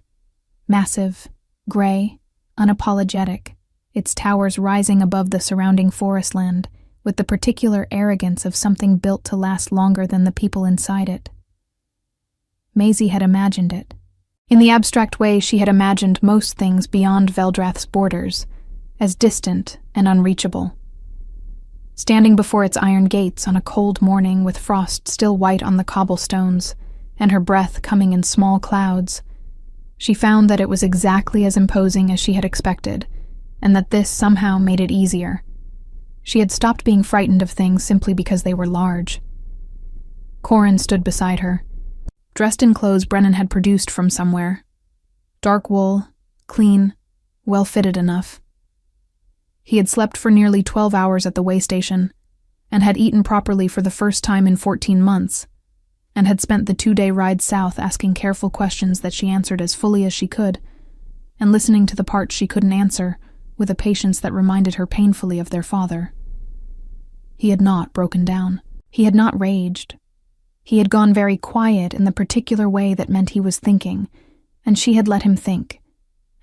massive, gray, unapologetic, its towers rising above the surrounding forest land with the particular arrogance of something built to last longer than the people inside it. Maisie had imagined it. In the abstract way she had imagined most things beyond Veldrath's borders, as distant and unreachable. Standing before its iron gates on a cold morning with frost still white on the cobblestones and her breath coming in small clouds, she found that it was exactly as imposing as she had expected, and that this somehow made it easier. She had stopped being frightened of things simply because they were large. Corin stood beside her, dressed in clothes Brennan had produced from somewhere. Dark wool, clean, well-fitted enough. He had slept for nearly 12 hours at the way station, and had eaten properly for the first time in 14 months, and had spent the 2-day ride south asking careful questions that she answered as fully as she could, and listening to the parts she couldn't answer with a patience that reminded her painfully of their father. He had not broken down. He had not raged. He had gone very quiet in the particular way that meant he was thinking, and she had let him think,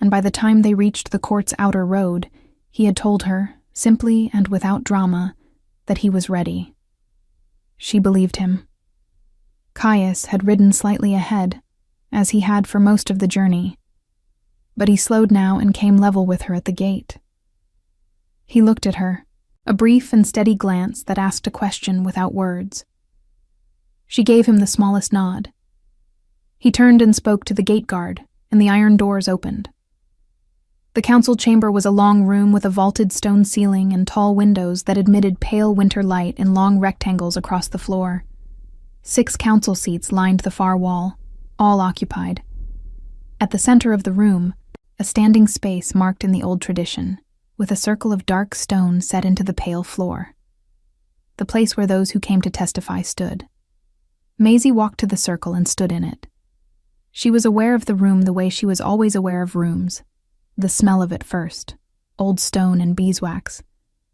and by the time they reached the court's outer road, he had told her, simply and without drama, that he was ready. She believed him. Caius had ridden slightly ahead, as he had for most of the journey, but he slowed now and came level with her at the gate. He looked at her, a brief and steady glance that asked a question without words. She gave him the smallest nod. He turned and spoke to the gate guard, and the iron doors opened. The council chamber was a long room with a vaulted stone ceiling and tall windows that admitted pale winter light in long rectangles across the floor. 6 council seats lined the far wall, all occupied. At the center of the room, a standing space marked in the old tradition, with a circle of dark stone set into the pale floor. The place where those who came to testify stood. Maisie walked to the circle and stood in it. She was aware of the room the way she was always aware of rooms. The smell of it first, old stone and beeswax,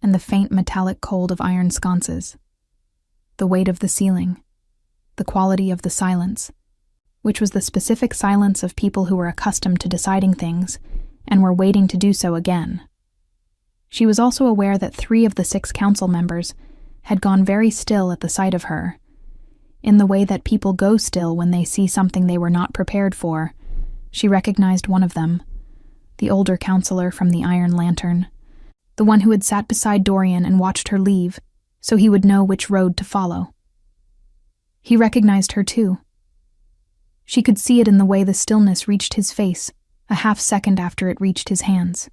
and the faint metallic cold of iron sconces. The weight of the ceiling, the quality of the silence, which was the specific silence of people who were accustomed to deciding things and were waiting to do so again. She was also aware that 3 of the 6 council members had gone very still at the sight of her, in the way that people go still when they see something they were not prepared for. She recognized one of them, the older counselor from the Iron Lantern, the one who had sat beside Dorian and watched her leave, so he would know which road to follow. He recognized her too. She could see it in the way the stillness reached his face, a half-second after it reached his hands.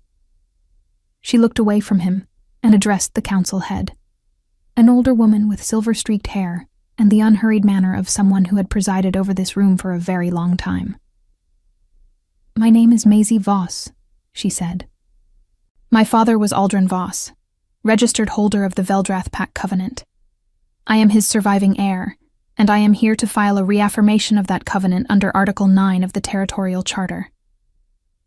She looked away from him and addressed the council head, an older woman with silver-streaked hair and the unhurried manner of someone who had presided over this room for a very long time. "My name is Maisie Voss," she said. "My father was Aldrin Voss, registered holder of the Veldrath Pact Covenant. I am his surviving heir, and I am here to file a reaffirmation of that covenant under Article 9 of the Territorial Charter."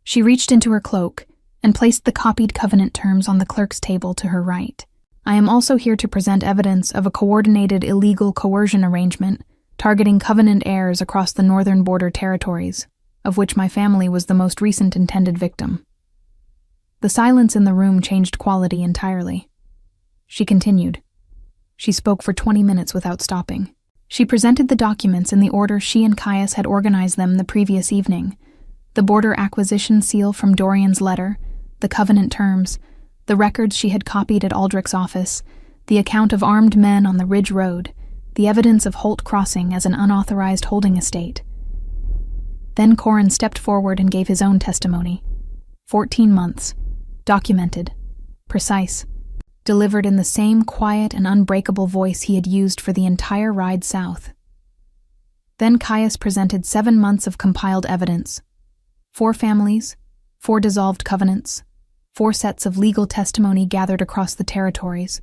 She reached into her cloak and placed the copied covenant terms on the clerk's table to her right. "I am also here to present evidence of a coordinated illegal coercion arrangement targeting covenant heirs across the northern border territories, of which my family was the most recent intended victim." The silence in the room changed quality entirely. She continued. She spoke for 20 minutes without stopping. She presented the documents in the order she and Caius had organized them the previous evening: the border acquisition seal from Dorian's letter, the covenant terms, the records she had copied at Aldrich's office, the account of armed men on the Ridge Road, the evidence of Holt Crossing as an unauthorized holding estate. Then Corin stepped forward and gave his own testimony. 14 months. Documented. Precise. Delivered in the same quiet and unbreakable voice he had used for the entire ride south. Then Caius presented 7 months of compiled evidence. 4 families, 4 dissolved covenants, 4 sets of legal testimony gathered across the territories,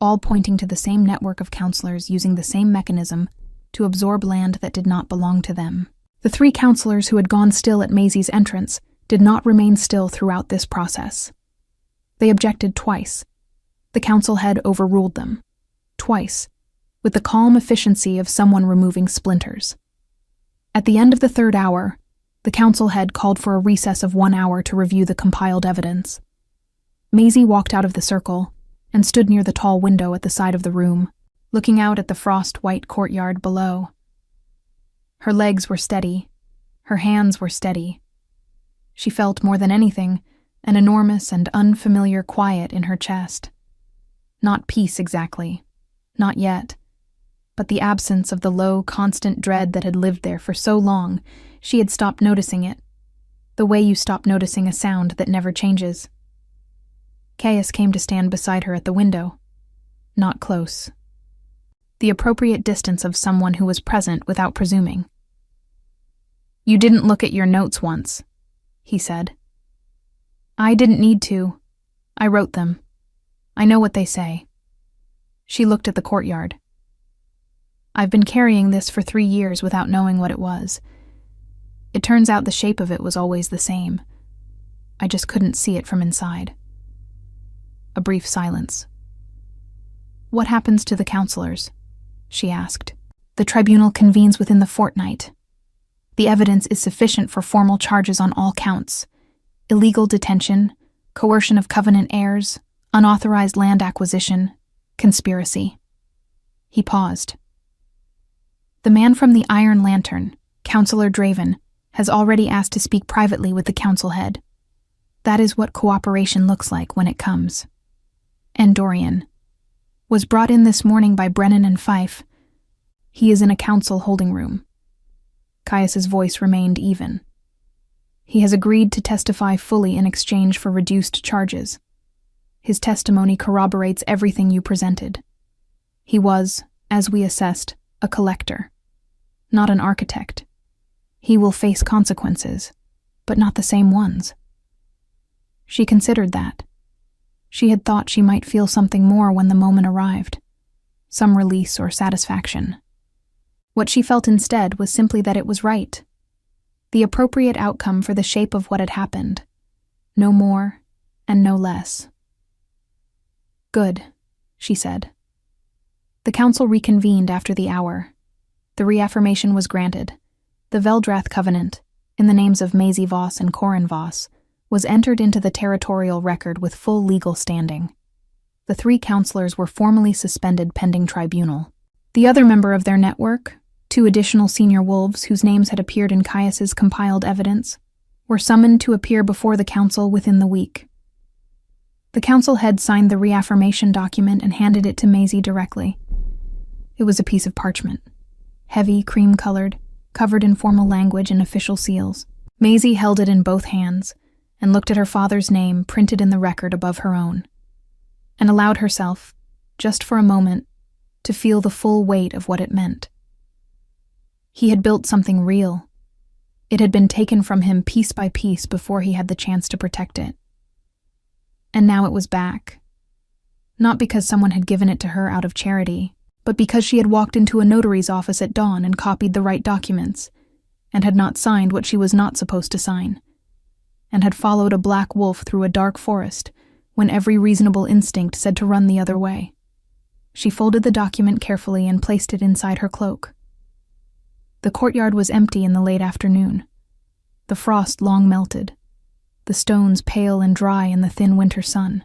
all pointing to the same network of counselors using the same mechanism to absorb land that did not belong to them. The 3 counselors who had gone still at Maisie's entrance did not remain still throughout this process. They objected twice. The council head overruled them. Twice, with the calm efficiency of someone removing splinters. At the end of the 3rd hour, the council head called for a recess of 1 hour to review the compiled evidence. Maisie walked out of the circle and stood near the tall window at the side of the room, looking out at the frost-white courtyard below. Her legs were steady. Her hands were steady. She felt, more than anything, an enormous and unfamiliar quiet in her chest. Not peace exactly. Not yet. But the absence of the low, constant dread that had lived there for so long, she had stopped noticing it. The way you stop noticing a sound that never changes. Caius came to stand beside her at the window. Not close. The appropriate distance of someone who was present without presuming. "You didn't look at your notes once," he said. "I didn't need to. I wrote them. I know what they say." She looked at the courtyard. "I've been carrying this for 3 years without knowing what it was. It turns out the shape of it was always the same. I just couldn't see it from inside." A brief silence. "What happens to the counselors?" she asked. "The tribunal convenes within the fortnight. The evidence is sufficient for formal charges on all counts: illegal detention, coercion of covenant heirs, unauthorized land acquisition, conspiracy." He paused. "The man from the Iron Lantern, Counselor Draven, has already asked to speak privately with the council head. That is what cooperation looks like when it comes. And Dorian was brought in this morning by Brennan and Fife. He is in a council holding room." Caius's voice remained even. "He has agreed to testify fully in exchange for reduced charges. His testimony corroborates everything you presented. He was, as we assessed, a collector, not an architect. He will face consequences, but not the same ones." She considered that. She had thought she might feel something more when the moment arrived, some release or satisfaction. What she felt instead was simply that it was right, the appropriate outcome for the shape of what had happened, no more and no less. "Good," she said. The council reconvened after the hour. The reaffirmation was granted. The Veldrath Covenant, in the names of Maisie Voss and Corin Voss, was entered into the territorial record with full legal standing. The 3 counselors were formally suspended pending tribunal. The other member of their network, 2 additional senior wolves whose names had appeared in Caius's compiled evidence, were summoned to appear before the council within the week. The council head signed the reaffirmation document and handed it to Maisie directly. It was a piece of parchment, heavy, cream-colored, covered in formal language and official seals. Maisie held it in both hands and looked at her father's name printed in the record above her own, and allowed herself, just for a moment, to feel the full weight of what it meant. He had built something real. It had been taken from him piece by piece before he had the chance to protect it. And now it was back. Not because someone had given it to her out of charity, but because she had walked into a notary's office at dawn and copied the right documents, and had not signed what she was not supposed to sign, and had followed a black wolf through a dark forest when every reasonable instinct said to run the other way. She folded the document carefully and placed it inside her cloak. The courtyard was empty in the late afternoon. The frost long melted, the stones pale and dry in the thin winter sun.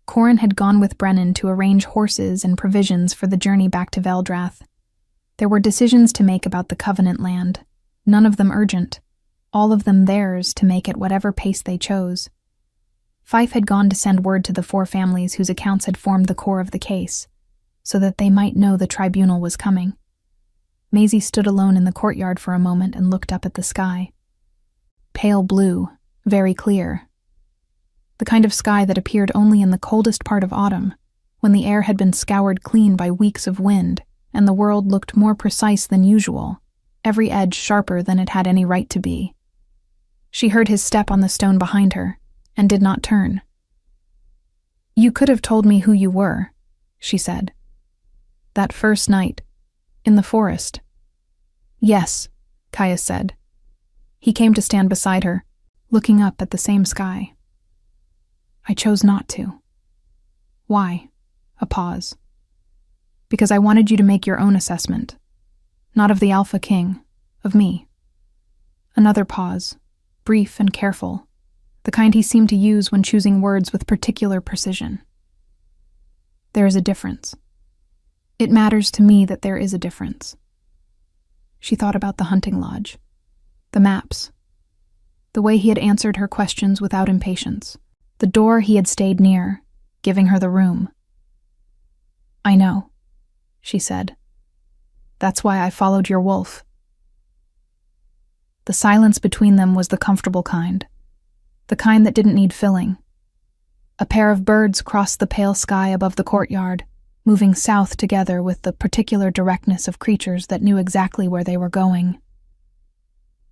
Corin had gone with Brennan to arrange horses and provisions for the journey back to Veldrath. There were decisions to make about the Covenant land, none of them urgent, all of them theirs to make at whatever pace they chose. Fife had gone to send word to the 4 families whose accounts had formed the core of the case, so that they might know the tribunal was coming. Maisie stood alone in the courtyard for a moment and looked up at the sky. Pale blue, very clear. The kind of sky that appeared only in the coldest part of autumn, when the air had been scoured clean by weeks of wind, and the world looked more precise than usual, every edge sharper than it had any right to be. She heard his step on the stone behind her, and did not turn. "You could have told me who you were," she said. "That first night, in the forest." "Yes," Caius said. He came to stand beside her, looking up at the same sky. "I chose not to." "Why?" A pause. "Because I wanted you to make your own assessment. Not of the Alpha King, of me." Another pause, brief and careful, the kind he seemed to use when choosing words with particular precision. "There is a difference. It matters to me that there is a difference." She thought about the hunting lodge, the maps, the way he had answered her questions without impatience, the door he had stayed near, giving her the room. "I know," she said. "That's why I followed your wolf." The silence between them was the comfortable kind, the kind that didn't need filling. A pair of birds crossed the pale sky above the courtyard, moving south together with the particular directness of creatures that knew exactly where they were going.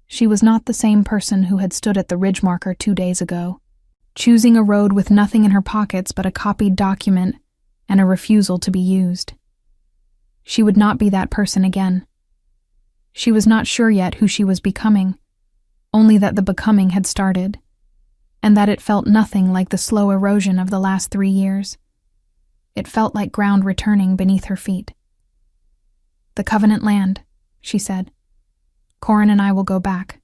She was not the same person who had stood at the ridge marker 2 days ago, choosing a road with nothing in her pockets but a copied document and a refusal to be used. She would not be that person again. She was not sure yet who she was becoming, only that the becoming had started, and that it felt nothing like the slow erosion of the last 3 years. It felt like ground returning beneath her feet. "The Covenant land," she said. "Corin and I will go back,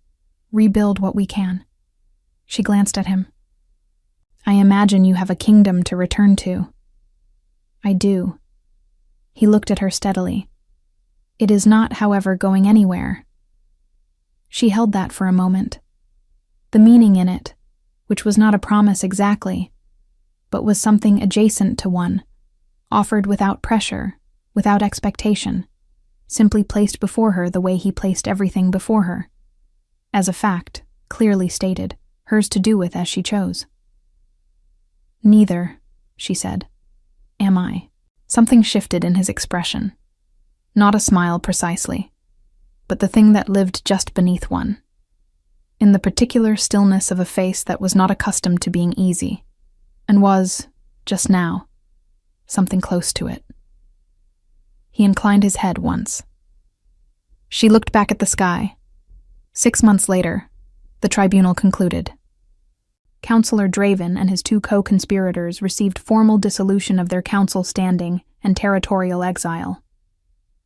rebuild what we can." She glanced at him. "I imagine you have a kingdom to return to." "I do." He looked at her steadily. "It is not, however, going anywhere." She held that for a moment. The meaning in it, which was not a promise exactly, but was something adjacent to one, offered without pressure, without expectation, simply placed before her the way he placed everything before her. As a fact, clearly stated, hers to do with as she chose. "Neither," she said. "Am I?" Something shifted in his expression. Not a smile precisely, but the thing that lived just beneath one. In the particular stillness of a face that was not accustomed to being easy, and was, just now, something close to it. He inclined his head once. She looked back at the sky. 6 months later, the tribunal concluded. Councillor Draven and his 2 co-conspirators received formal dissolution of their council standing and territorial exile.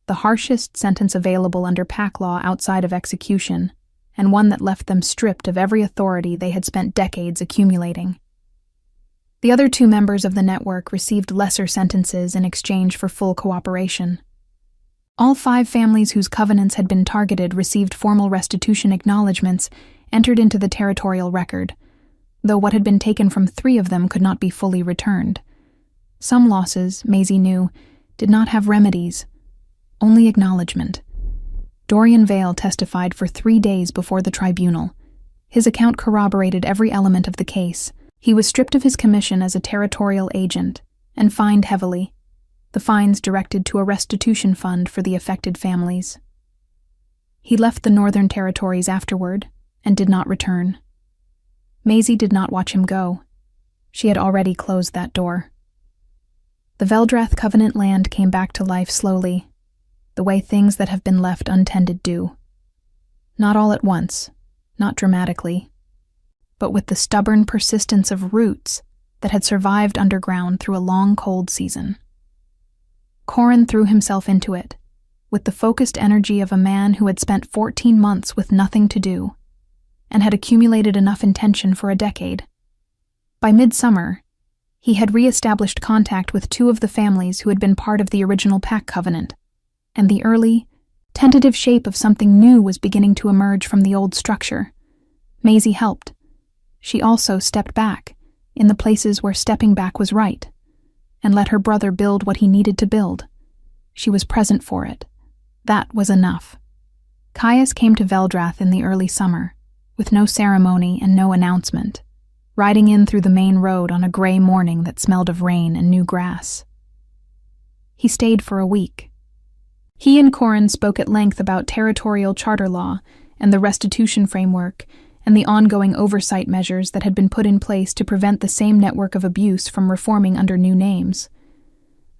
The harshest sentence available under pack law outside of execution, and one that left them stripped of every authority they had spent decades accumulating. The other 2 members of the network received lesser sentences in exchange for full cooperation. All 5 families whose covenants had been targeted received formal restitution acknowledgments entered into the territorial record, though what had been taken from 3 of them could not be fully returned. Some losses, Maisie knew, did not have remedies, only acknowledgement. Dorian Vale testified for 3 days before the tribunal. His account corroborated every element of the case. He was stripped of his commission as a territorial agent and fined heavily, the fines directed to a restitution fund for the affected families. He left the Northern Territories afterward and did not return. Maisie did not watch him go. She had already closed that door. The Veldrath Covenant land came back to life slowly, the way things that have been left untended do. Not all at once, not dramatically, but with the stubborn persistence of roots that had survived underground through a long cold season. Corin threw himself into it, with the focused energy of a man who had spent 14 months with nothing to do, and had accumulated enough intention for a decade. By midsummer, he had re-established contact with 2 of the families who had been part of the original Pack Covenant, and the early, tentative shape of something new was beginning to emerge from the old structure. Maisie helped. She also stepped back, in the places where stepping back was right, and let her brother build what he needed to build. She was present for it. That was enough. Caius came to Veldrath in the early summer, with no ceremony and no announcement, riding in through the main road on a gray morning that smelled of rain and new grass. He stayed for a week. He and Corin spoke at length about territorial charter law and the restitution framework and the ongoing oversight measures that had been put in place to prevent the same network of abuse from reforming under new names.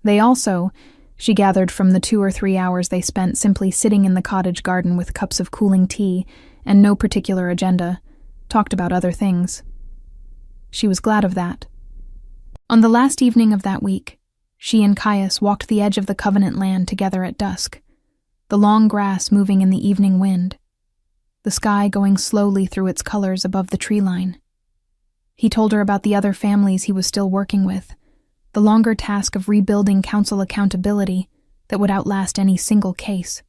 They also, she gathered from the 2 or 3 hours they spent simply sitting in the cottage garden with cups of cooling tea and no particular agenda, talked about other things. She was glad of that. On the last evening of that week, she and Caius walked the edge of the Covenant land together at dusk, the long grass moving in the evening wind, the sky going slowly through its colors above the tree line. He told her about the other families he was still working with, the longer task of rebuilding council accountability that would outlast any single case.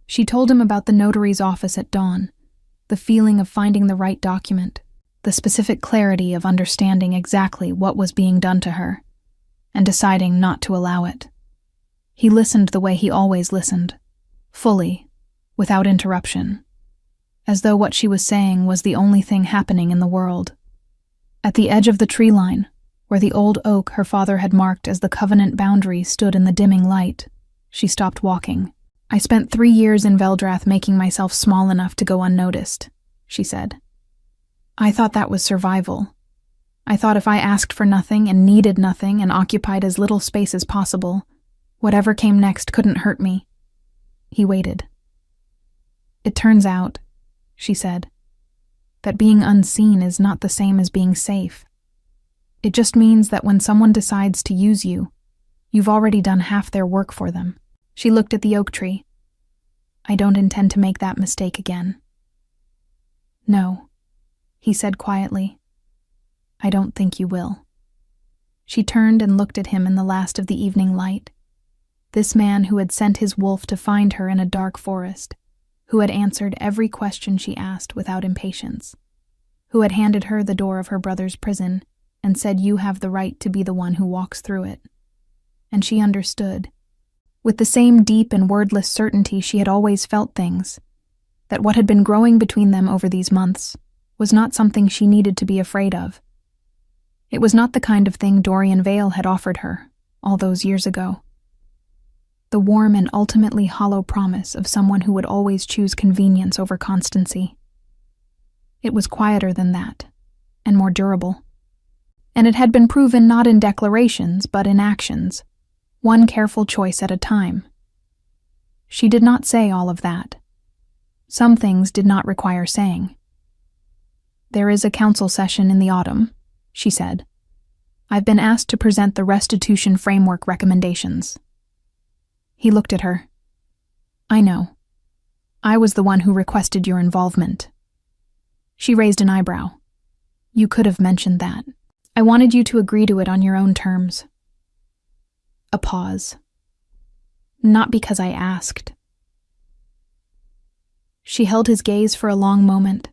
She told him about the notary's office at dawn, the feeling of finding the right document, the specific clarity of understanding exactly what was being done to her, and deciding not to allow it. He listened the way he always listened, fully, without interruption, as though what she was saying was the only thing happening in the world. At the edge of the tree line, where the old oak her father had marked as the Covenant boundary stood in the dimming light, she stopped walking. "I spent 3 years in Veldrath making myself small enough to go unnoticed," she said. "I thought that was survival. I thought if I asked for nothing and needed nothing and occupied as little space as possible, whatever came next couldn't hurt me." He waited. "It turns out," she said, "that being unseen is not the same as being safe. It just means that when someone decides to use you, you've already done half their work for them." She looked at the oak tree. "I don't intend to make that mistake again." "No," he said quietly. "I don't think you will." She turned and looked at him in the last of the evening light. This man who had sent his wolf to find her in a dark forest, who had answered every question she asked without impatience, who had handed her the door of her brother's prison and said, "You have the right to be the one who walks through it." And she understood, with the same deep and wordless certainty she had always felt things, that what had been growing between them over these months was not something she needed to be afraid of. It was not the kind of thing Dorian Vale had offered her all those years ago. The warm and ultimately hollow promise of someone who would always choose convenience over constancy. It was quieter than that, and more durable. And it had been proven not in declarations, but in actions, one careful choice at a time. She did not say all of that. Some things did not require saying. "There is a council session in the autumn," she said. "I've been asked to present the restitution framework recommendations." He looked at her. "I know. I was the one who requested your involvement." She raised an eyebrow. "You could have mentioned that. I wanted you to agree to it on your own terms." A pause. "Not because I asked." She held his gaze for a long moment.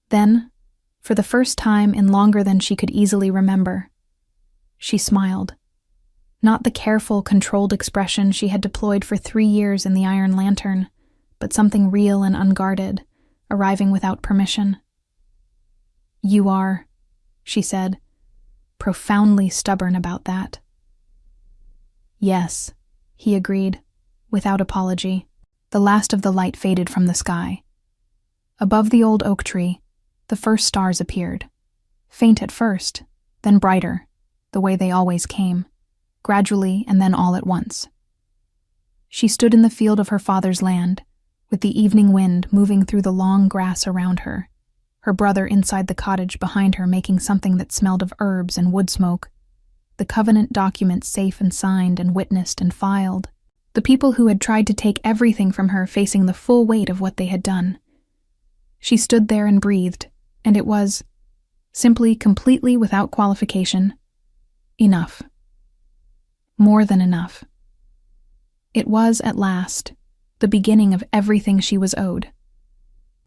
Then, for the first time in longer than she could easily remember, she smiled. Not the careful, controlled expression she had deployed for 3 years in the Iron Lantern, but something real and unguarded, arriving without permission. "You are," she said, "profoundly stubborn about that." "Yes," he agreed, without apology. The last of the light faded from the sky. Above the old oak tree, the first stars appeared. Faint at first, then brighter, the way they always came, gradually and then all at once. She stood in the field of her father's land, with the evening wind moving through the long grass around her, her brother inside the cottage behind her making something that smelled of herbs and wood smoke, the covenant documents safe and signed and witnessed and filed, the people who had tried to take everything from her facing the full weight of what they had done. She stood there and breathed, and it was, simply, completely without qualification, enough. More than enough. It was, at last, the beginning of everything she was owed.